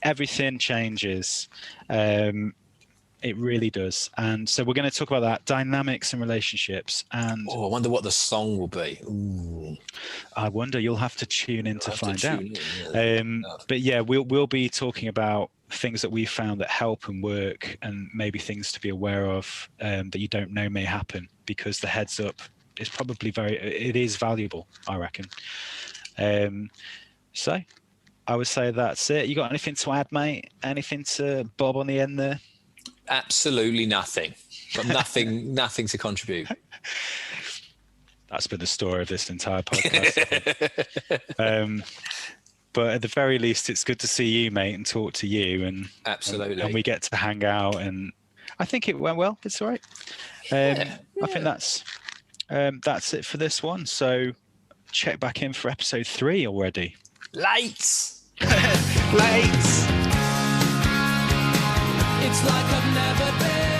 Everything changes. It really does. And so we're going to talk about that, dynamics and relationships. And I wonder what the song will be. Ooh. I wonder, you'll have to tune in to find out. But yeah, we'll be talking about things that we found that help and work, and maybe things to be aware of that you don't know may happen, because the heads up is probably it is valuable, I reckon. So I would say that's it. You got anything to add, mate? Anything to bob on the end there? Absolutely nothing. Got nothing to contribute. That's been the story of this entire podcast. But at the very least, it's good to see you, mate, and talk to you. And absolutely. And we get to hang out. And I think it went well. It's all right. I think that's it for this one. So check back in for episode 3 already. Lights. Lights. It's like I've never been.